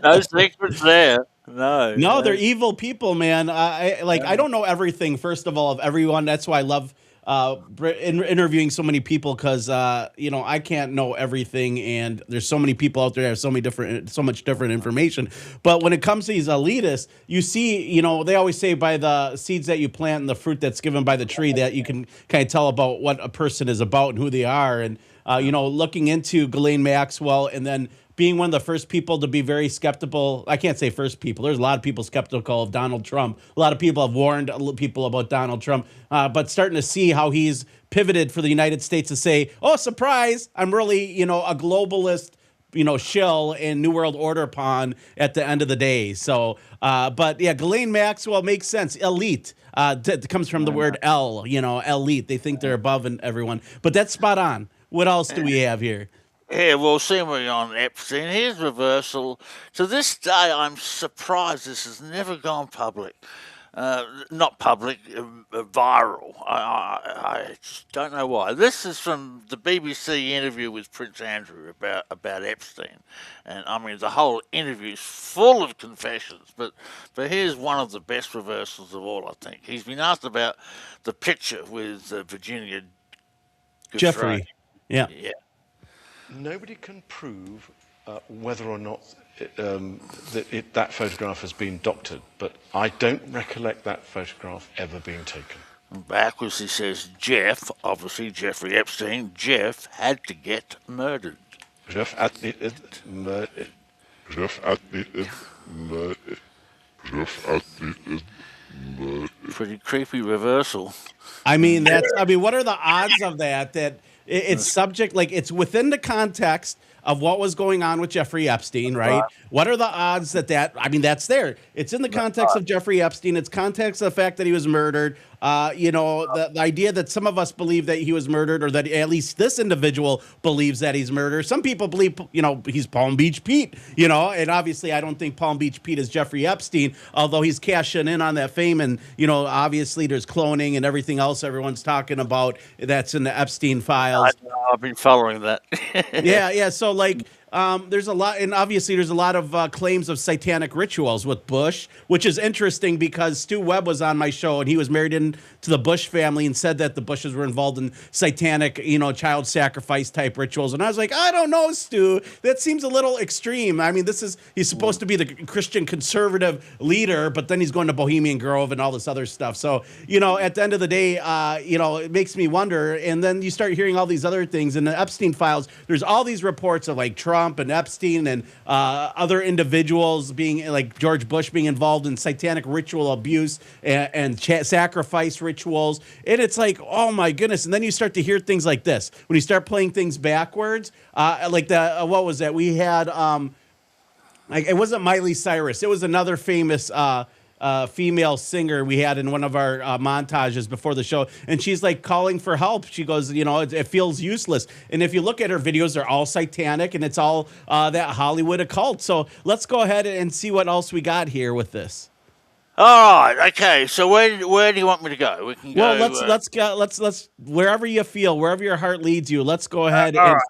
No secrets there. No, they're evil people, man. I don't know everything. First of all, of everyone. That's why I love interviewing so many people because I can't know everything, and there's so many people out there that have so much different information. But when it comes to these elitists, you see, they always say by the seeds that you plant and the fruit that's given by the tree that you can kind of tell about what a person is about and who they are. And looking into Ghislaine Maxwell and then being one of the first people to be very skeptical. I can't say first people. There's a lot of people skeptical of Donald Trump. A lot of people have warned people about Donald Trump. But starting to see how he's pivoted for the United States to say, oh, surprise, I'm really, a globalist, shill and New World Order pawn at the end of the day. So, but yeah, Ghislaine Maxwell makes sense. Elite. It comes from the word elite. They think they're above everyone. But that's spot on. What else do we have here? Yeah, well, seeing we're on Epstein, here's reversal. To this day, I'm surprised this has never gone public. Not public, viral. I just don't know why. This is from the BBC interview with Prince Andrew about Epstein. And, I mean, the whole interview is full of confessions. But here's one of the best reversals of all, I think. He's been asked about the picture with Virginia Jeffrey. Yeah. Nobody can prove whether or not that photograph has been doctored, but I don't recollect that photograph ever being taken. Backwards, he says Jeff, obviously Jeffrey Epstein, Jeff had to get murdered. Jeff had to get murdered. Jeff had to get murdered. Jeff had to get murdered. Pretty creepy reversal. What are the odds of that it's subject, like it's within the context of what was going on with Jeffrey Epstein, right? What are the odds that's there? It's in the context of Jeffrey Epstein. It's context of the fact that he was murdered. The idea that some of us believe that he was murdered, or that at least this individual believes that he's murdered. Some people believe, he's Palm Beach Pete, and obviously I don't think Palm Beach Pete is Jeffrey Epstein, although he's cashing in on that fame. And, obviously there's cloning and everything else everyone's talking about that's in the Epstein files. I've been following that. Yeah. So there's a lot, and obviously there's a lot of claims of satanic rituals with Bush, which is interesting because Stu Webb was on my show and he was married into the Bush family and said that the Bushes were involved in satanic, child sacrifice type rituals. And I was like, I don't know, Stu, that seems a little extreme. I mean, he's supposed to be the Christian conservative leader, but then he's going to Bohemian Grove and all this other stuff. So, at the end of the day, it makes me wonder. And then you start hearing all these other things in the Epstein files. There's all these reports of like Trump Trump and Epstein and other individuals being like George Bush being involved in satanic ritual abuse and sacrifice rituals. And it's like, oh my goodness. And then you start to hear things like this when you start playing things backwards. Like what was that? We had, it wasn't Miley Cyrus. It was another famous female singer we had in one of our montages before the show, and she's like calling for help. She goes, it feels useless. And if you look at her videos, they're all satanic, and it's all that Hollywood occult. So let's go ahead and see what else we got here with this. All right, okay. So where do you want me to go? We can go. Well, let's wherever you feel, wherever your heart leads you. Let's go ahead. All right.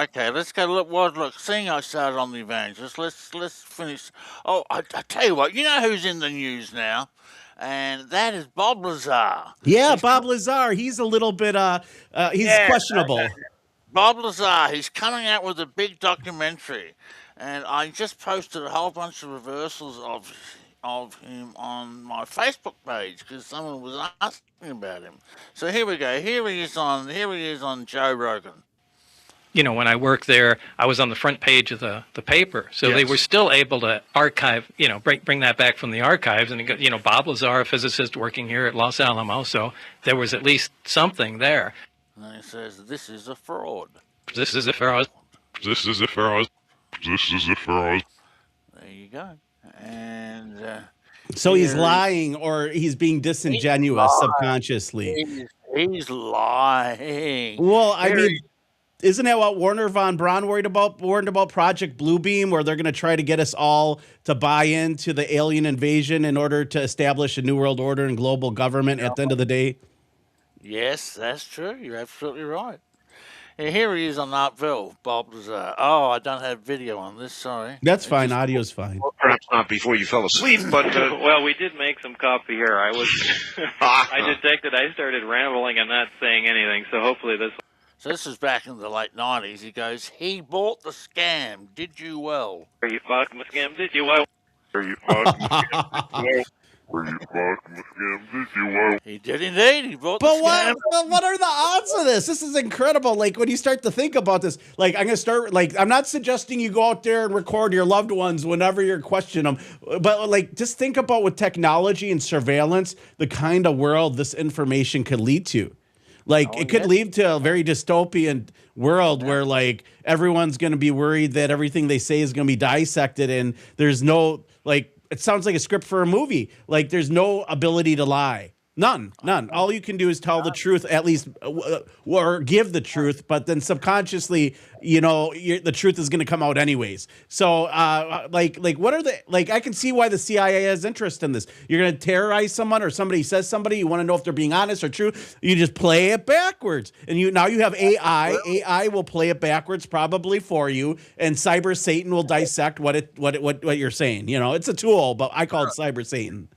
Okay. Let's go. Look. Seeing I started on the evangelist, let's finish. Oh, I tell you what. You know who's in the news now, and that is Bob Lazar. Yeah, Bob Lazar. He's a little bit. He's questionable. Bob Lazar. He's coming out with a big documentary, and I just posted a whole bunch of reversals of him on my Facebook page because someone was asking about him. So here we go. Here he is on Joe Rogan. When I worked there, I was on the front page of the paper. So they were still able to archive, bring that back from the archives. And, Bob Lazar, a physicist working here at Los Alamos. So there was at least something there. And he says, this is a fraud. This is a fraud. This is a fraud. This is a fraud. There you go. And so he's lying, or he's being disingenuous subconsciously. He's lying. Well, I mean, isn't that what Warner von Braun warned about Project Bluebeam, where they're going to try to get us all to buy into the alien invasion in order to establish a new world order and global government at the end of the day? Yes, that's true. You're absolutely right. And here he is on Artville, Bob Lazar. Oh, I don't have video on this, sorry. That's fine. Audio's fine. Well, perhaps not before you fell asleep, but... Well, we did make some coffee here. I detected I started rambling and not saying anything, so hopefully this... So this is back in the late 90s. He goes, he bought the scam. Did you well? Are you fucking the scam? Did you well? Are you fucking the scam? Did you well? Were you fucking the scam? Did you well? He did indeed. He bought the scam. But what are the odds of this? This is incredible. Like, when you start to think about this, like, I'm not suggesting you go out there and record your loved ones whenever you're questioning them. But, like, just think about with technology and surveillance, the kind of world this information could lead to. Like, it could lead to a very dystopian world where, like, everyone's going to be worried that everything they say is going to be dissected, and there's no, like, it sounds like a script for a movie. Like, there's no ability to lie. None. All you can do is tell the truth, at least, or give the truth, but then subconsciously, the truth is going to come out anyways. So, like, what are I can see why the CIA has interest in this. You're going to terrorize someone, or somebody says somebody, you want to know if they're being honest or true. You just play it backwards. And now you have AI. AI will play it backwards probably for you, and Cyber Satan will dissect what you're saying. It's a tool, but I call it Cyber Satan.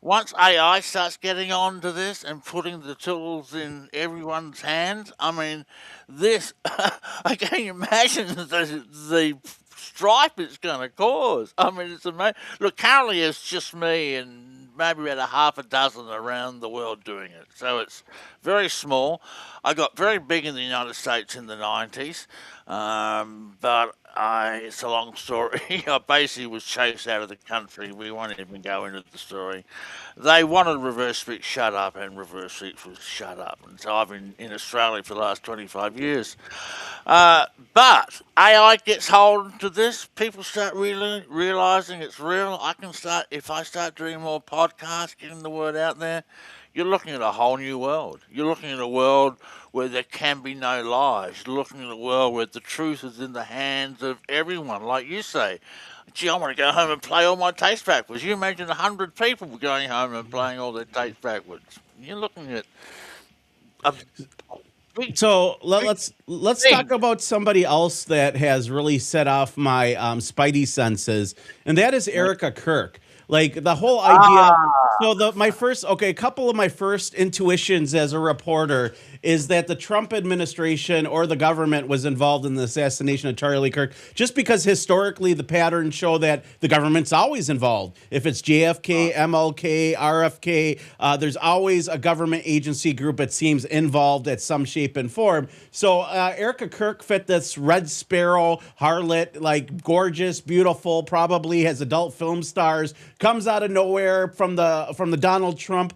Once AI starts getting onto this and putting the tools in everyone's hands, I mean, this, I can't imagine the strife it's going to cause. I mean, it's amazing. Look, currently it's just me and maybe about a half a dozen around the world doing it. So it's very small. I got very big in the United States in the 90s, but it's a long story. I basically was chased out of the country. We won't even go into the story. They wanted Reverse Speech shut up, and Reverse Speech was shut up. And so I've been in Australia for the last 25 years. But AI gets hold to this. People start really realizing it's real. If I start doing more podcasts, getting the word out there, you're looking at a whole new world. You're looking at a world where there can be no lies. You're looking at a world where the truth is in the hands of everyone. Like you say, gee, I want to go home and play all my tapes backwards. You imagine 100 people going home and playing all their tapes backwards. You're looking at a So let's talk about somebody else that has really set off my spidey senses, and that is Erica Kirk. Like the whole idea. So a couple of my first intuitions as a reporter is that the Trump administration or the government was involved in the assassination of Charlie Kirk, just because historically the patterns show that the government's always involved. If it's JFK, MLK, RFK, there's always a government agency group that seems involved at some shape and form. So Erica Kirk fit this Red Sparrow harlot, like gorgeous, beautiful, probably has adult film stars, comes out of nowhere from the Donald Trump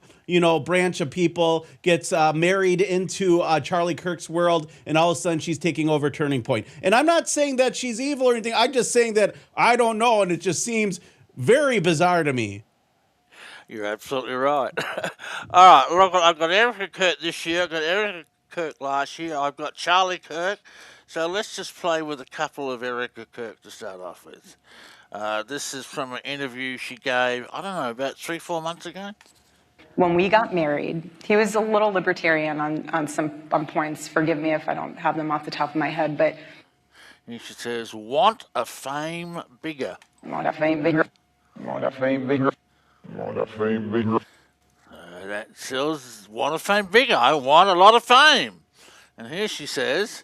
branch of people, gets married into Charlie Kirk's world, and all of a sudden she's taking over Turning Point. And I'm not saying that she's evil or anything. I'm just saying that I don't know, and it just seems very bizarre to me. You're absolutely right. All right, look, I've got Erica Kirk this year. I've got Erica Kirk last year. I've got Charlie Kirk. So let's just play with a couple of Erica Kirk to start off with. This is from an interview she gave, I don't know, about 3-4 months ago. When we got married, he was a little libertarian on some points. Forgive me if I don't have them off the top of my head, but... And she says, want a fame bigger. Want a fame bigger. Want a fame bigger. Want a fame bigger. That sells, want a fame bigger. I want a lot of fame. And here she says...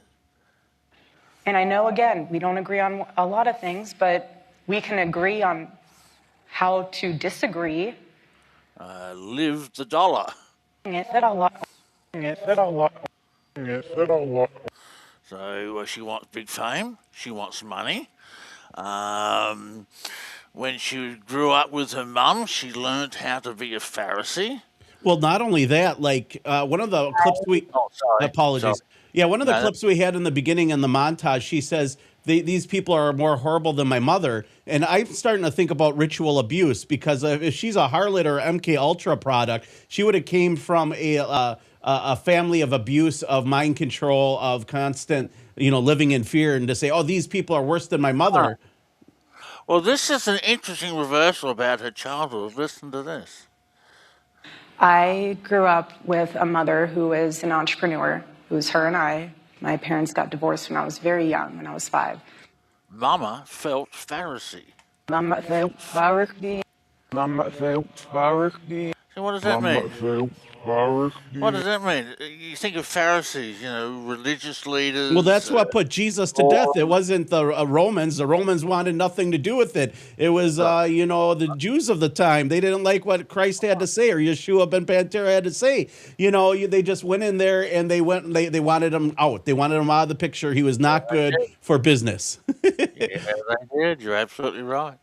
And I know, again, we don't agree on a lot of things, but we can agree on how to disagree. Live the dollar. So she wants big fame. She wants money. When she grew up with her mum, she learned how to be a Pharisee. Well, not only that, like one of the clips we... Apologies. Yeah, one of the clips we had in the beginning in the montage, she says, these people are more horrible than my mother. And I'm starting to think about ritual abuse, because if she's a harlot or MK Ultra product, she would have came from a family of abuse, of mind control, of constant, living in fear, and to say, oh, these people are worse than my mother. Well, this is an interesting reversal about her childhood. Listen to this. I grew up with a mother who is an entrepreneur. It was her and I. My parents got divorced when I was very young, when I was 5. Mama felt Pharisee. Mama felt Pharisee. Mama felt Pharisee. So what does that mean? Mama felt Pharisee. What does that mean? You think of Pharisees, religious leaders. Well, that's what put Jesus to death. It wasn't the Romans. The Romans wanted nothing to do with it. It was, the Jews of the time. They didn't like what Christ had to say, or Yeshua ben Pantera had to say. They just went in there and they wanted him out. They wanted him out of the picture. He was not good for business. Yeah, they did. You're absolutely right.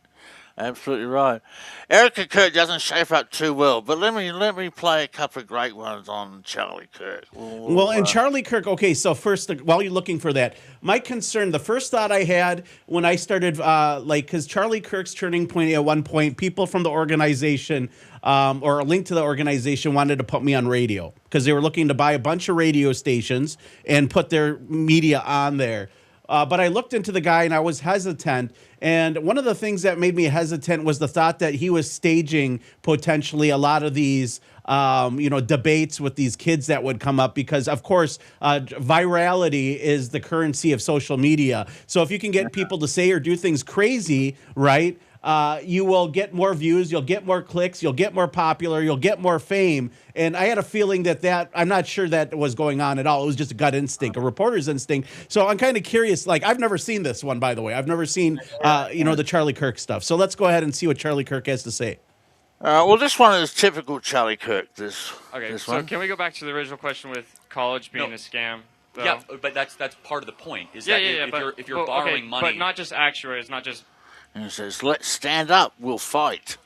Absolutely right. Erica Kirk doesn't shape up too well, but let me play a couple of great ones on Charlie Kirk. And Charlie Kirk, okay, so first, while you're looking for that, my concern, the first thought I had when I started, because Charlie Kirk's Turning Point, at one point, people from the organization or a link to the organization wanted to put me on radio, because they were looking to buy a bunch of radio stations and put their media on there. But I looked into the guy and I was hesitant. And one of the things that made me hesitant was the thought that he was staging potentially a lot of these, debates with these kids that would come up, because, of course, virality is the currency of social media. So if you can get people to say or do things crazy, right, you will get more views, you'll get more clicks, you'll get more popular, you'll get more fame. And I had a feeling that I'm not sure that was going on at all. It was just a gut instinct, a reporter's instinct. So I'm kind of curious. Like, I've never seen this one, by the way. I've never seen, the Charlie Kirk stuff. So let's go ahead and see what Charlie Kirk has to say. Well, this one is typical Charlie Kirk. This one. Can we go back to the original question with college being a scam? Though? Yeah, but that's part of the point. Is that if you're borrowing money, but not just actuaries, not just. And it says, "Let's stand up. We'll fight."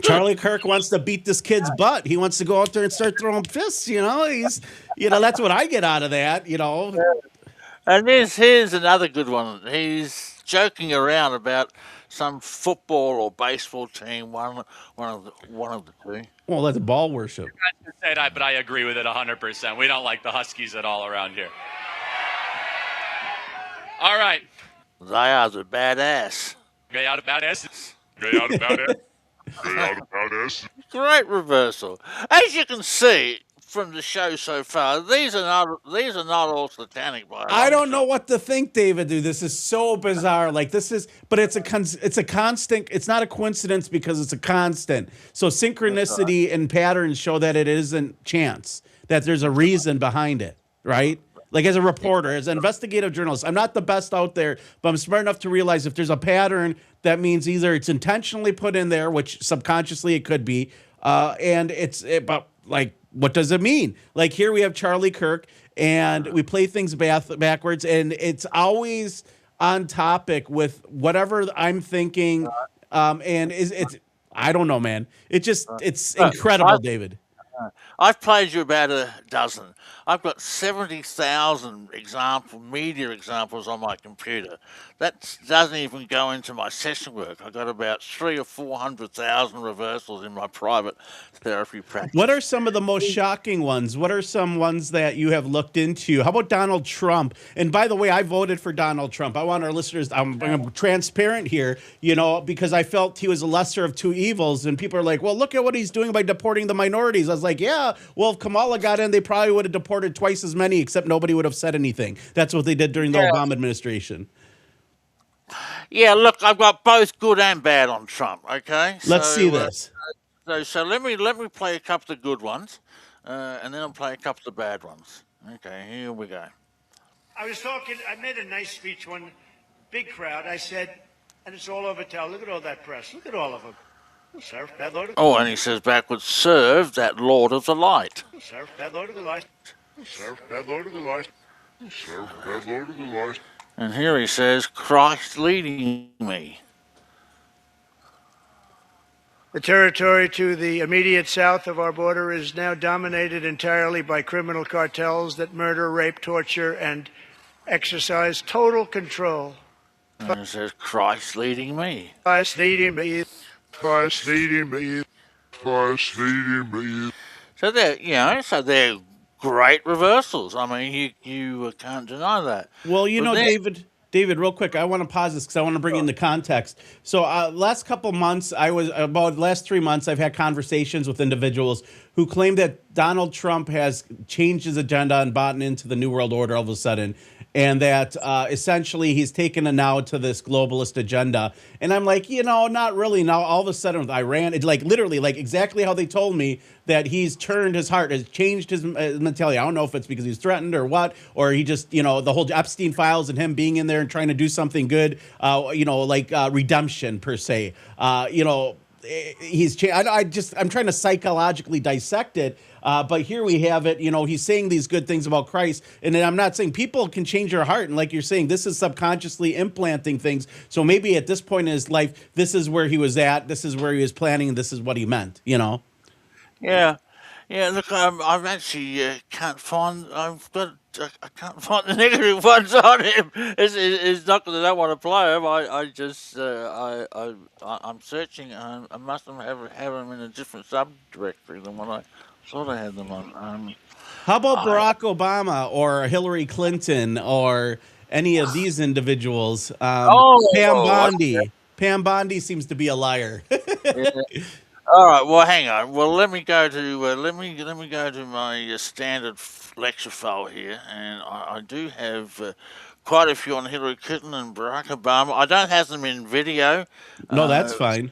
Charlie Kirk wants to beat this kid's butt. He wants to go out there and start throwing fists. He's, that's what I get out of that. And here's another good one. He's joking around about some football or baseball team. One of the two. Well, that's ball worship. But I agree with it 100%. We don't like the Huskies at all around here. All right. They are the badass. Gay out of badass. Gay out of badass. Gay out of badass. Great reversal. As you can see, from the show so far, these are not all satanic. By I don't know what to think, David. Dude, this is so bizarre. Like but it's a constant. It's not a coincidence because it's a constant. So synchronicity and patterns show that it isn't chance. That there's a reason behind it, right? Like as a reporter, as an investigative journalist, I'm not the best out there, but I'm smart enough to realize if there's a pattern, that means either it's intentionally put in there, which subconsciously it could be, and but like, what does it mean? Like here we have Charlie Kirk, and we play things backwards, and it's always on topic with whatever I'm thinking, and it's I don't know, man. It's incredible, David. I've played you about a dozen. I've got 70,000 media examples on my computer. That doesn't even go into my session work. I've got about 300,000 or 400,000 reversals in my private therapy practice. What are some of the most shocking ones? What are some ones that you have looked into? How about Donald Trump? And by the way, I voted for Donald Trump. I want our listeners, I'm transparent here, because I felt he was a lesser of two evils. And people are like, well, look at what he's doing by deporting the minorities. I was like, yeah, well, if Kamala got in, they probably would have deported twice as many, except nobody would have said anything. That's what they did during the Obama administration. Yeah, look, I've got both good and bad on Trump. Okay, let's see this. So let me play a couple of good ones, and then I'll play a couple of bad ones. Okay, here we go. I made a nice speech, one big crowd. I said, and it's all over town. Look at all that press. Look at all of them. Serve that Lord of and he says backwards, serve that Lord of the Light. Serve that Lord of the Light. Serve that Lord of the Light. Serve that Lord of the Light. And here he says, Christ leading me. The territory to the immediate south of our border is now dominated entirely by criminal cartels that murder, rape, torture, and exercise total control. And it says, Christ leading me. Christ leading me. Christ leading me. Christ leading me. So they're great reversals. I mean, you can't deny that. Well, David, real quick, I want to pause this because I want to bring in the context. So last 3 months, I've had conversations with individuals who claim that Donald Trump has changed his agenda and bought into the New World Order all of a sudden, and that essentially he's taken it now to this globalist agenda. And I'm like, not really. Now, all of a sudden with Iran, it's like literally like exactly how they told me that he's turned his heart, has changed his mentality. I don't know if it's because he's threatened or what, or he just, the whole Epstein files and him being in there and trying to do something good, redemption per se. He's changed. I'm trying to psychologically dissect it. But here we have it, he's saying these good things about Christ. And I'm not saying people can change their heart. And like you're saying, this is subconsciously implanting things. So maybe at this point in his life, this is where he was at. This is where he was planning. And this is what he meant, Yeah. Yeah, look, I've actually can't find the negative ones on him. It's not because I don't want to play him. I'm searching. I must have him in a different subdirectory than what I thought I had them on. How about Barack Obama or Hillary Clinton or any of these individuals? Pam Bondi. Pam Bondi seems to be a liar. Yeah. All right. Well, hang on. Well, let me go to my standard lecture file here, and I do have quite a few on Hillary Clinton and Barack Obama. I don't have them in video. No, that's fine.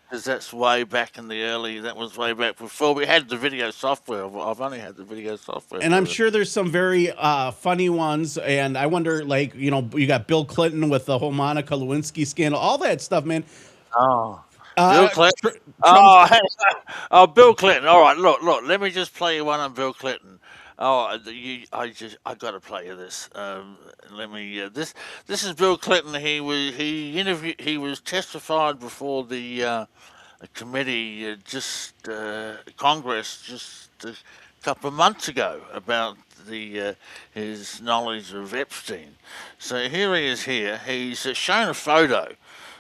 Because that's way back in the early. That was way back before we had the video software. I've only had the video software. And I'm sure there's some very funny ones. And I wonder, you got Bill Clinton with the whole Monica Lewinsky scandal, all that stuff, man. Oh. Bill Clinton. Bill Clinton. All right, look. Let me just play you one on Bill Clinton. I got to play you this. This is Bill Clinton. He was testified before the committee, Congress, just a couple of months ago about his knowledge of Epstein. So here he is. He's shown a photo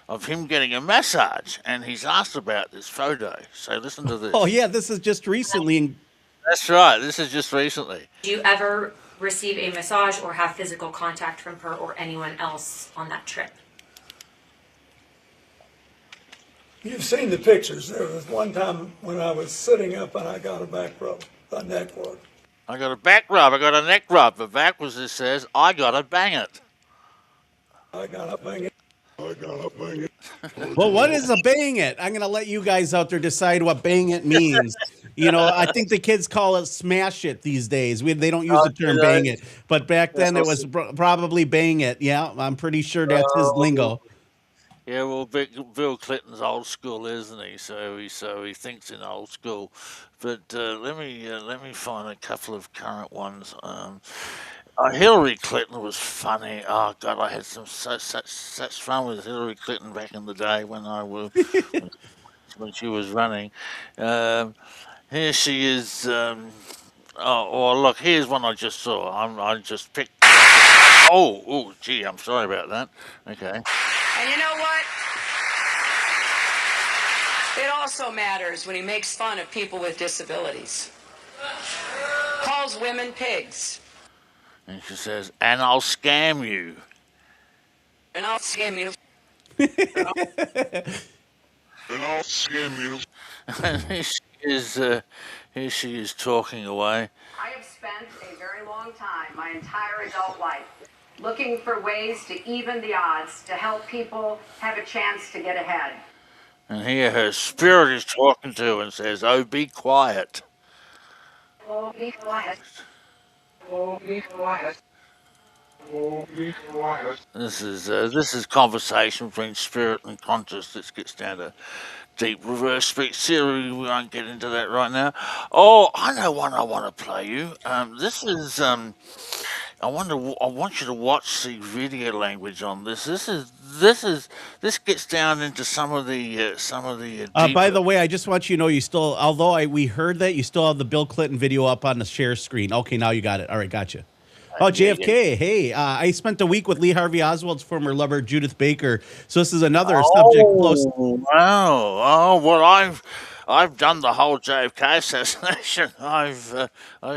of him getting a massage, and he's asked about this photo. So listen to this. Oh, yeah, this is just recently. That's right. This is just recently. Did you ever receive a massage or have physical contact from her or anyone else on that trip? You've seen the pictures. There was one time when I was sitting up and I got a back rub. A neck rub. I got a back rub. I got a neck rub. But backwards it says, I gotta bang it. I gotta bang it. I gotta bang it. Well, what is a bang it? I'm going to let you guys out there decide what bang it means. I think the kids call it smash it these days. They don't use the term bang it, but back then it was probably bang it. Yeah, I'm pretty sure that's his lingo. Yeah, well, Bill Clinton's old school, isn't he? So he thinks in old school. But let me find a couple of current ones. Hillary Clinton was funny. Oh God, I had such fun with Hillary Clinton back in the day when she was running. Here she is. Look, here's one I just saw. I just picked. Oh, gee, I'm sorry about that. Okay. And you know what? It also matters when he makes fun of people with disabilities. Calls women pigs. And she says, and I'll scam you. And I'll scam you. And I'll scam you. And here she is talking away. I have spent a very long time, my entire adult life, looking for ways to even the odds to help people have a chance to get ahead. And here her spirit is talking to her and says, oh, be quiet. Oh, be quiet. Oh, be quiet. Oh, be quiet. This is conversation between spirit and conscious. This gets down to deep reverse speech theory. We won't get into that right now. Oh, I know one I want to play you. This is I want you to watch the video language on this. This gets down into some of the. By the way, I just want you to know you still, although we heard that, you still have the Bill Clinton video up on the share screen. Okay, now you got it. All right, gotcha. Oh, JFK. Hey, I spent a week with Lee Harvey Oswald's former lover, Judith Baker. So this is another subject close. Wow. Oh, well, I've done the whole JFK assassination. I've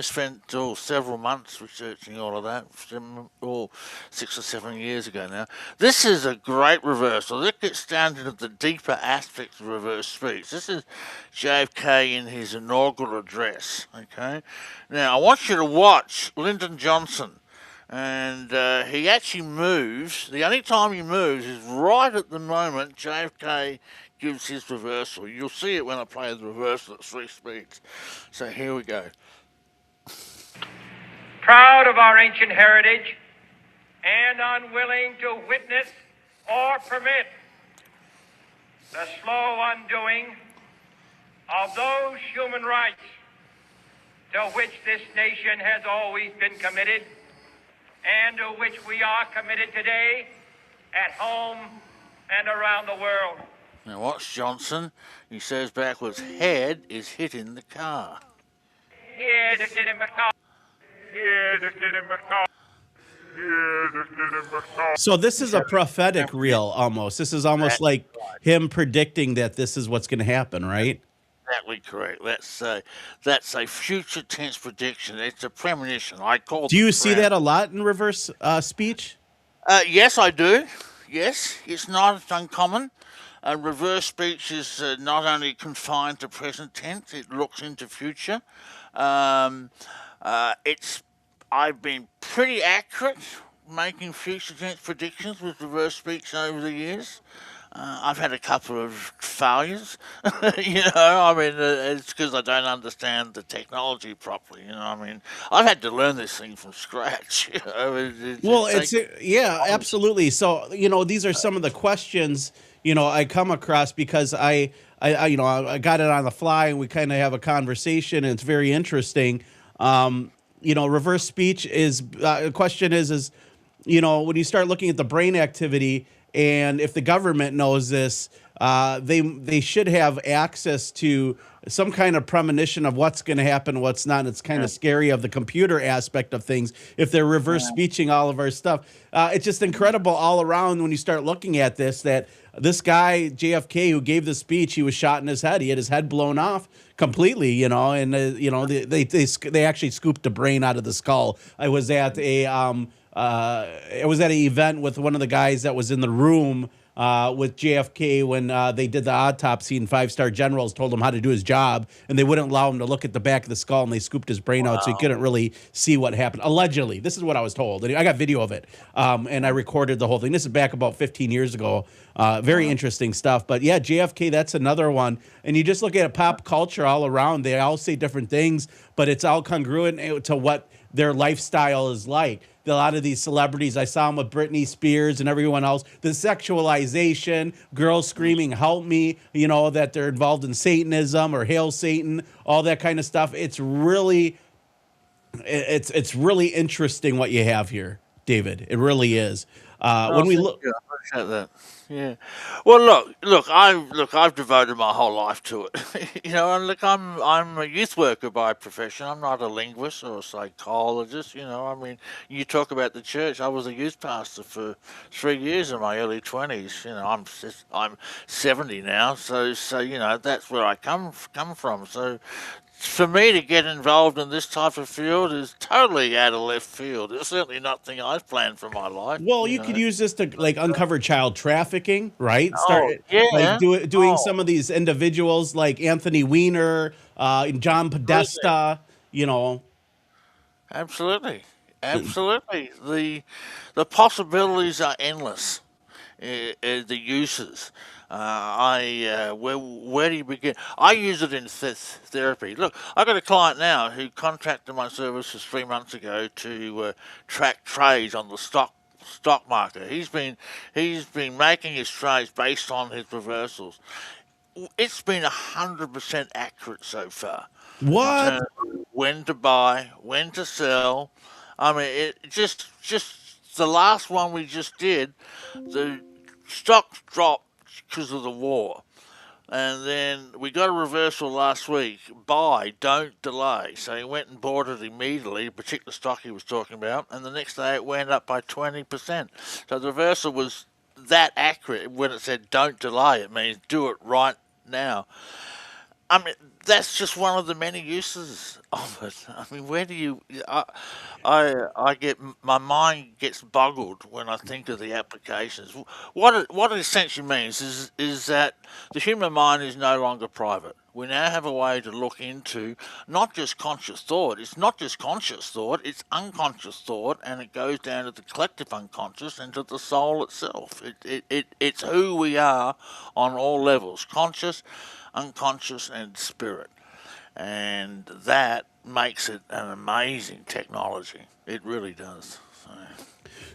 spent several months researching all of that, 6 or 7 years ago now. This is a great reversal. This gets down into the deeper aspects of reverse speech. This is JFK in his inaugural address. Okay, now I want you to watch Lyndon Johnson. And he actually moves. The only time he moves is right at the moment JFK gives his reversal. You'll see it when I play the reversal at 3 speeds. So here we go. Proud of our ancient heritage and unwilling to witness or permit the slow undoing of those human rights to which this nation has always been committed and to which we are committed today at home and around the world. Now watch Johnson. He says backwards, head is hitting the car. Head is hitting the car. Head is hitting the car. So this is a prophetic reel almost. This is almost like him predicting that this is what's going to happen, right? Exactly correct. That's a future tense prediction. It's a premonition. I call. Do you see that a lot in reverse speech? Yes, I do. Yes, it's not uncommon. Reverse speech is not only confined to present tense; it looks into future. I've been pretty accurate making future tense predictions with reverse speech over the years. I've had a couple of failures, it's because I don't understand the technology properly, I've had to learn this thing from scratch, absolutely. So, these are some of the questions, I come across because I got it on the fly and we kind of have a conversation and it's very interesting. Reverse speech is, the question is, when you start looking at the brain activity, and if the government knows this, they should have access to some kind of premonition of what's going to happen, what's not. And it's kind of scary of the computer aspect of things if they're reverse speeching all of our stuff. It's just incredible all around when you start looking at this, that this guy, JFK, who gave the speech, he was shot in his head. He had his head blown off completely, and, they actually scooped the brain out of the skull. I was at an event with one of the guys that was in the room with JFK when they did the autopsy and 5-star generals told him how to do his job, and they wouldn't allow him to look at the back of the skull, and they scooped his brain out so he couldn't really see what happened. Allegedly, this is what I was told. And I got video of it, and I recorded the whole thing. This is back about 15 years ago. Very interesting stuff. But yeah, JFK, that's another one. And you just look at pop culture all around. They all say different things, but it's all congruent to what their lifestyle is like. A lot of these celebrities, I saw them with Britney Spears and everyone else, the sexualization, girls screaming, help me, that they're involved in Satanism or Hail Satan, all that kind of stuff. It's really interesting what you have here, David. It really is. When we look, I appreciate that. Yeah. Well, I've devoted my whole life to it. And look, I'm a youth worker by profession. I'm not a linguist or a psychologist. You talk about the church. I was a youth pastor for 3 years in my early 20s. I'm 70 now, so that's where I come from. So, for me to get involved in this type of field is totally out of left field. It's certainly nothing I've planned for my life. Well, you could use this to uncover child trafficking, right? Doing some of these individuals like Anthony Weiner, John Podesta, Absolutely. The possibilities are endless. The uses. Where do you begin? I use it in therapy. Look, I've got a client now who contracted my services 3 months ago to track trades on the stock market. He's been making his trades based on his reversals. It's been 100% accurate so far. What? In terms of when to buy, when to sell. I mean, it just the last one we just did, the stocks dropped because of the war. And then we got a reversal last week. Buy, don't delay. So he went and bought it immediately, a particular stock he was talking about, and the next day it went up by 20%. So the reversal was that accurate. When it said don't delay, it means do it right now. I mean, that's just one of the many uses of it. I mean, where do you? I get my mind gets boggled when I think of the applications. What it essentially means is that the human mind is no longer private. We now have a way to look into not just conscious thought. It's not just conscious thought. It's unconscious thought, and it goes down to the collective unconscious and to the soul itself. It's who we are on all levels: conscious, unconscious, and spirit. And that makes it an amazing technology. It really does.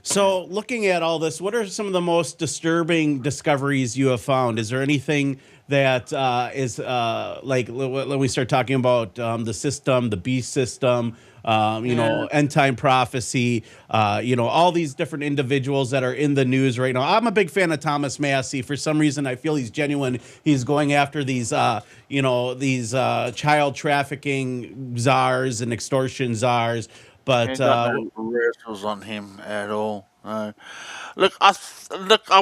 So looking at all this, what are some of the most disturbing discoveries you have found? Is there anything that is like when we start talking about the system, the beast system, end time prophecy, all these different individuals that are in the news right now? I'm a big fan of Thomas Massey. For some reason, I feel he's genuine. He's going after these, child trafficking czars and extortion czars. But no reversals on him at all. No. Look, I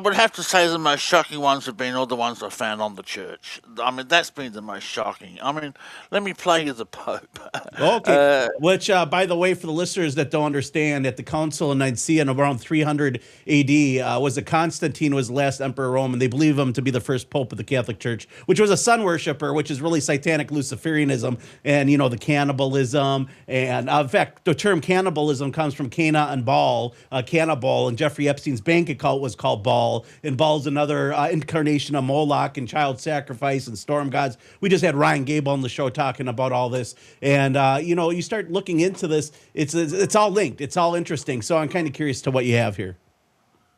would have to say the most shocking ones have been all the ones I found on the church. I mean, that's been the most shocking. I mean, let me play you the Pope. Okay. Which, by the way, for the listeners that don't understand, at the Council in Nicaea in around 300 A.D., Constantine was the last emperor of Rome, and they believe him to be the first pope of the Catholic Church, which was a sun worshiper, which is really satanic Luciferianism, and, the cannibalism. And, in fact, the term cannibalism comes from Cana and Baal, cannibal, and Jeffrey Epstein's bank account was called Baal, and Baal's another incarnation of Moloch and child sacrifice and storm gods. We just had Ryan Gable on the show talking about all this, and you start looking into this. It's all linked. It's all interesting. So I'm kind of curious to what you have here.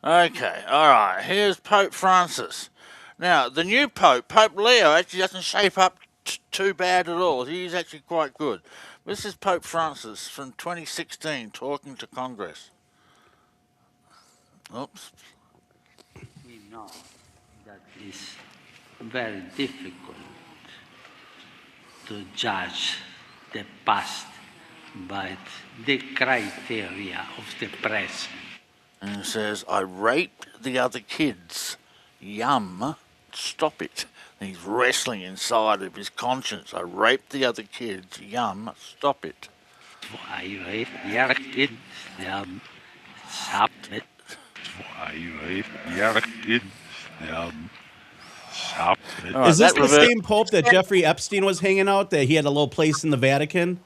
Okay, all right. Here's Pope Francis. Now, the new Pope, Pope Leo, actually doesn't shape up too bad at all. He's actually quite good. This is Pope Francis from 2016 talking to Congress. Oops. We know that it's very difficult to judge the past by the criteria of the present. And it says, I raped the other kids. Yum. Stop it. And he's wrestling inside of his conscience. I raped the other kids. Yum. Stop it. I raped the other kids. Yum. Stop it. I raped the other kids. Is this the same Pope that Jeffrey Epstein was hanging out, that he had a little place in the Vatican?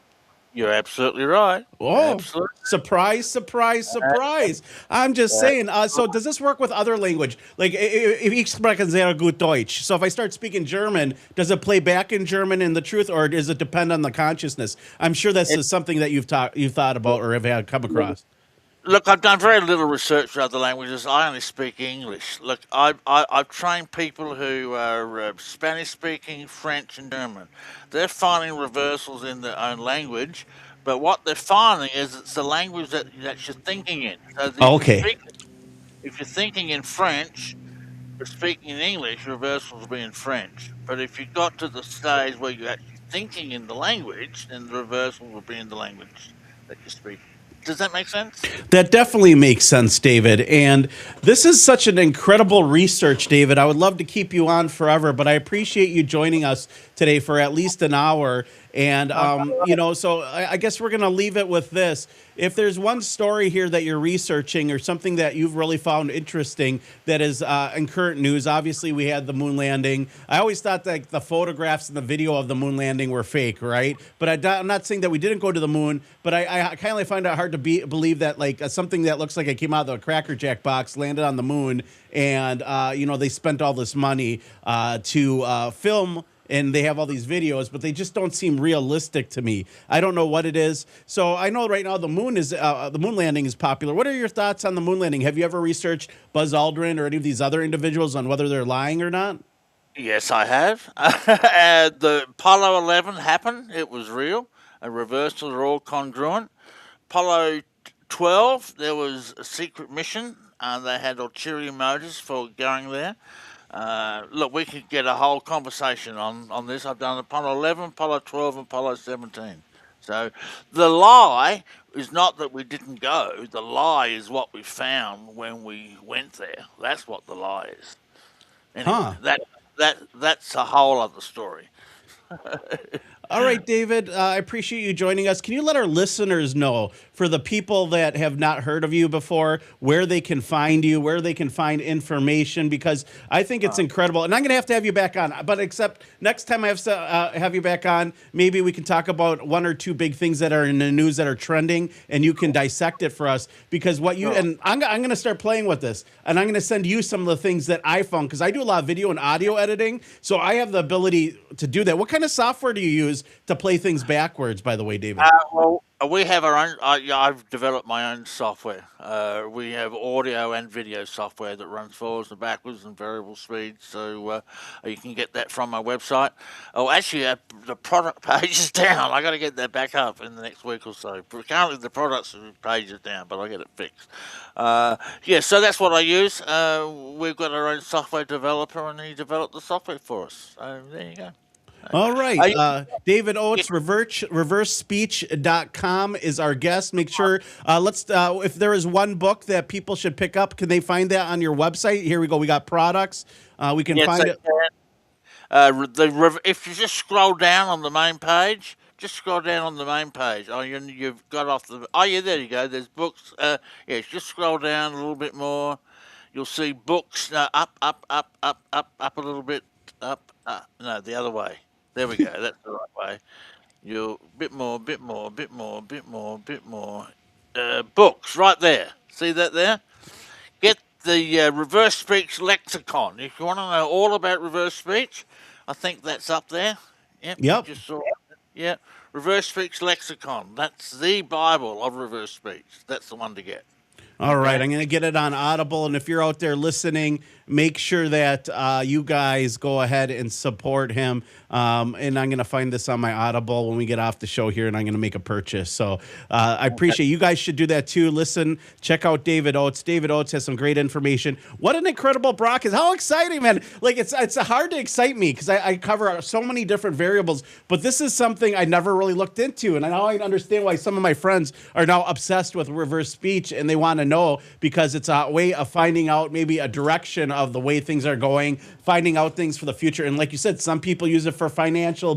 You're absolutely right. Oh, Absolutely. surprise, surprise, surprise. I'm just saying. So does this work with other language? Like, if ich spreche sehr gut Deutsch. So if I start speaking German, does it play back in German in the truth, or does it depend on the consciousness? I'm sure this is something that you've thought about or have had come across. Look, I've done very little research for other languages. I only speak English. Look, I've trained people who are Spanish-speaking, French, and German. They're finding reversals in their own language, but what they're finding is it's the language that you're thinking in. So if you're thinking in French, but speaking in English, reversals will be in French. But if you got to the stage where you're actually thinking in the language, then the reversal will be in the language that you're speaking. Does that make sense? That definitely makes sense, David. And this is such an incredible research, David. I would love to keep you on forever, but I appreciate you joining us today for at least an hour. And, so I guess we're going to leave it with this. If there's one story here that you're researching or something that you've really found interesting that is in current news, obviously we had the moon landing. I always thought that the photographs and the video of the moon landing were fake, right? But I'm not saying that we didn't go to the moon, but I kind of find it hard to believe that something that looks like it came out of the Cracker Jack box landed on the moon and, they spent all this money to film. And they have all these videos, but they just don't seem realistic to me. I don't know what it is. So I know right now the moon landing is popular. What are your thoughts on the moon landing? Have you ever researched Buzz Aldrin or any of these other individuals on whether they're lying or not? Yes, I have. The Apollo 11 happened. It was real. Reversals are all congruent. Apollo 12, there was a secret mission. They had ulterior motives for going there. Look, we could get a whole conversation on this. I've done Apollo 11, Apollo 12, and Apollo 17. So the lie is not that we didn't go. The lie is what we found when we went there. That's what the lie is. Anyway, that's a whole other story. All right, David, I appreciate you joining us. Can you let our listeners know, for the people that have not heard of you before, where they can find you, where they can find information? Because I think it's incredible. And I'm going to have you back on. But except next time I have you back on, maybe we can talk about one or two big things that are in the news that are trending, and you can dissect it for us. Because and I'm going to start playing with this, and I'm going to send you some of the things that I found, because I do a lot of video and audio editing, so I have the ability to do that. What kind of software do you use to play things backwards, by the way, David? We have our own. I've developed my own software. We have audio and video software that runs forwards and backwards and variable speeds. So you can get that from my website. Oh, actually, the product page is down. I got to get that back up in the next week or so. Currently, the products page is down, but I'll get it fixed. So that's what I use. We've got our own software developer, and he developed the software for us. So there you go. All right. David Oates, reversespeech.com is our guest. Make sure, if there is one book that people should pick up, can they find that on your website? Here we go. We got products. We can find it. If you just scroll down on the main page, just you've got off the. Oh, yeah, there you go. There's books. Just scroll down a little bit more. You'll see books. Up a little bit. Up. No, the other way. There we go. That's the right way. You bit more. Books right there. See that there? Get the reverse speech lexicon. If you want to know all about reverse speech, I think that's up there. Yep. You just saw it. Yeah. Reverse speech lexicon. That's the Bible of reverse speech. That's the one to get. All right, I'm going to get it on Audible, and if you're out there listening, make sure that you guys go ahead and support him. And I'm going to find this on my Audible when we get off the show here, and I'm going to make a purchase. So I appreciate you guys should do that too. Listen, check out David Oates. David Oates has some great information. What an incredible broadcast. How exciting, man. Like, it's hard to excite me because I cover so many different variables, but this is something I never really looked into, and now I understand why some of my friends are now obsessed with reverse speech, and they want to know, because it's a way of finding out maybe a direction of the way things are going, finding out things for the future. And like you said, some people use it for financial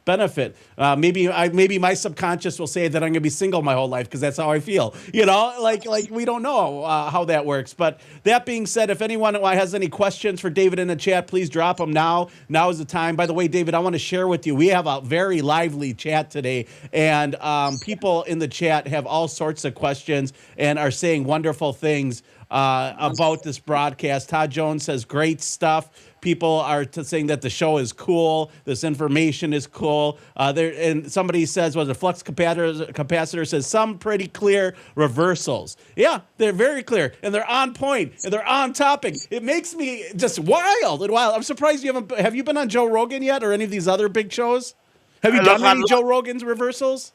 benefit. Maybe my subconscious will say that I'm going to be single my whole life because that's how I feel. Like we don't know how that works. But that being said, if anyone has any questions for David in the chat, please drop them now. Now is the time. By the way, David, I want to share with you, we have a very lively chat today, and people in the chat have all sorts of questions and are saying wonderful things about this broadcast. Todd Jones says great stuff. People are saying that the show is cool. This information is cool. And somebody says, was a flux capacitor says some pretty clear reversals. Yeah, they're very clear, and they're on point, and they're on topic. It makes me just wild. I'm surprised have you been on Joe Rogan yet, or any of these other big shows? Have you done any Joe Rogan's reversals?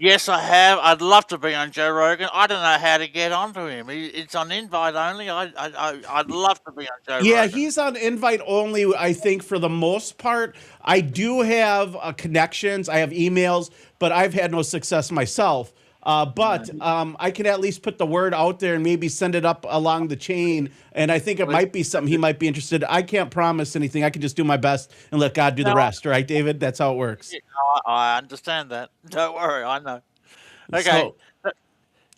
Yes, I have. I'd love to be on Joe Rogan. I don't know how to get onto him. It's on invite only. I'd love to be on Joe Rogan. Yeah, he's on invite only, I think, for the most part. I do have connections. I have emails, but I've had no success myself. But I can at least put the word out there and maybe send it up along the chain. And I think it might be something he might be interested in. I can't promise anything. I can just do my best and let God do the rest. Right, David? That's how it works. Yeah, I understand that. Don't worry. I know. Okay.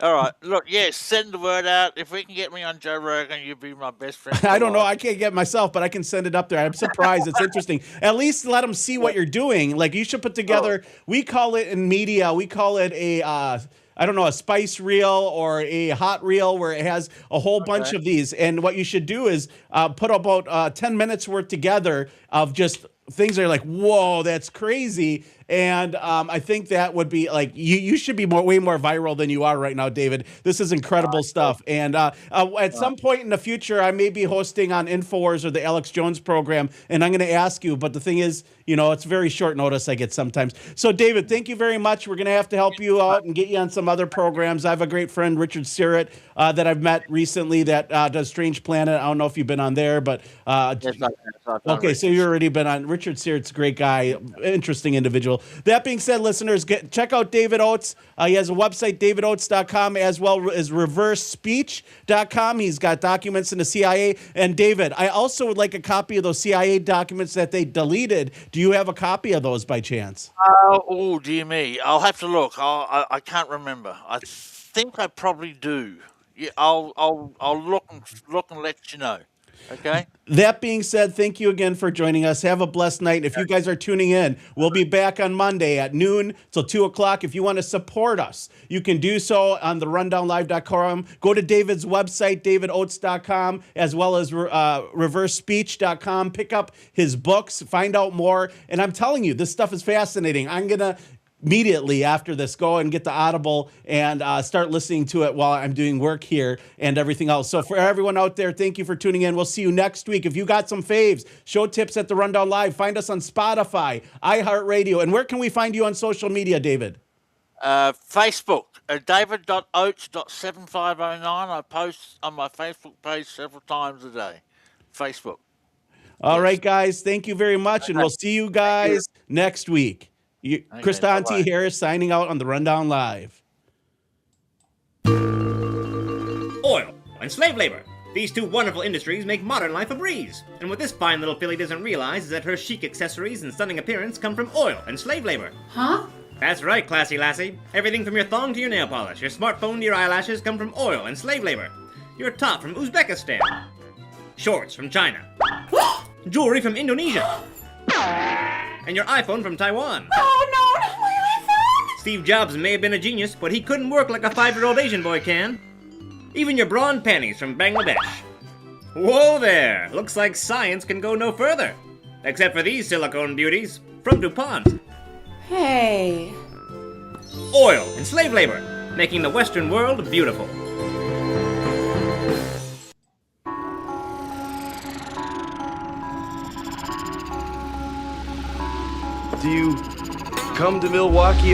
All right. Look, yes, send the word out. If we can get me on Joe Rogan, you'll be my best friend. I don't know. I can't get myself, but I can send it up there. I'm surprised. It's interesting. At least let them see what you're doing. Like, you should put together, we call it in media, we call it a spice reel or a hot reel where it has a whole bunch of these. And what you should do is put about 10 minutes worth together of just things that are like, whoa, that's crazy. And I think that would be like, you should be way more viral than you are right now, David. This is incredible stuff. And at some point in the future, I may be hosting on InfoWars or the Alex Jones program, and I'm going to ask you. But the thing is, it's very short notice I get sometimes. So, David, thank you very much. We're going to have to help you out and get you on some other programs. I have a great friend, Richard Sirrett, that I've met recently that does Strange Planet. I don't know if you've been on there, but okay, so you've already been on. Richard Sirrett's a great guy, interesting individual. That being said, listeners, check out David Oates. He has a website, davidoates.com, as well as reversespeech.com. He's got documents in the CIA. And David, I also would like a copy of those CIA documents that they deleted. Do you have a copy of those by chance? Oh, dear me. I'll have to look. I can't remember. I think I probably do. Yeah, I'll look and let you know. Okay. That being said, thank you again for joining us. Have a blessed night. If you guys are tuning in, we'll be back on Monday at noon till 2 o'clock. If you want to support us, you can do so on the rundownlive.com. Go to David's website, davidoates.com, as well as reversespeech.com. Pick up his books, find out more. And I'm telling you, this stuff is fascinating. I'm going to immediately after this go and get the Audible and start listening to it while I'm doing work here and everything else. So for everyone out there, thank you for tuning in. We'll see you next week. If you got some faves, show tips at the Rundown Live. Find us on Spotify, iHeartRadio. And where can we find you on social media, David? Facebook, david.oates.7509. I post on my Facebook page several times a day. Facebook. All right, guys. Thank you very much. And we'll see you guys next week. Kristan T. Harris signing out on the Rundown Live. Oil and slave labor. These two wonderful industries make modern life a breeze. And what this fine little filly doesn't realize is that her chic accessories and stunning appearance come from oil and slave labor. Huh? That's right, classy lassie. Everything from your thong to your nail polish, your smartphone to your eyelashes come from oil and slave labor. Your top from Uzbekistan. Shorts from China. Jewelry from Indonesia. And your iPhone from Taiwan. Oh, no, not my iPhone! Steve Jobs may have been a genius, but he couldn't work like a 5-year-old Asian boy can. Even your brawn panties from Bangladesh. Whoa there! Looks like science can go no further. Except for these silicone beauties from DuPont. Hey. Oil and slave labor, making the Western world beautiful. Do you come to Milwaukee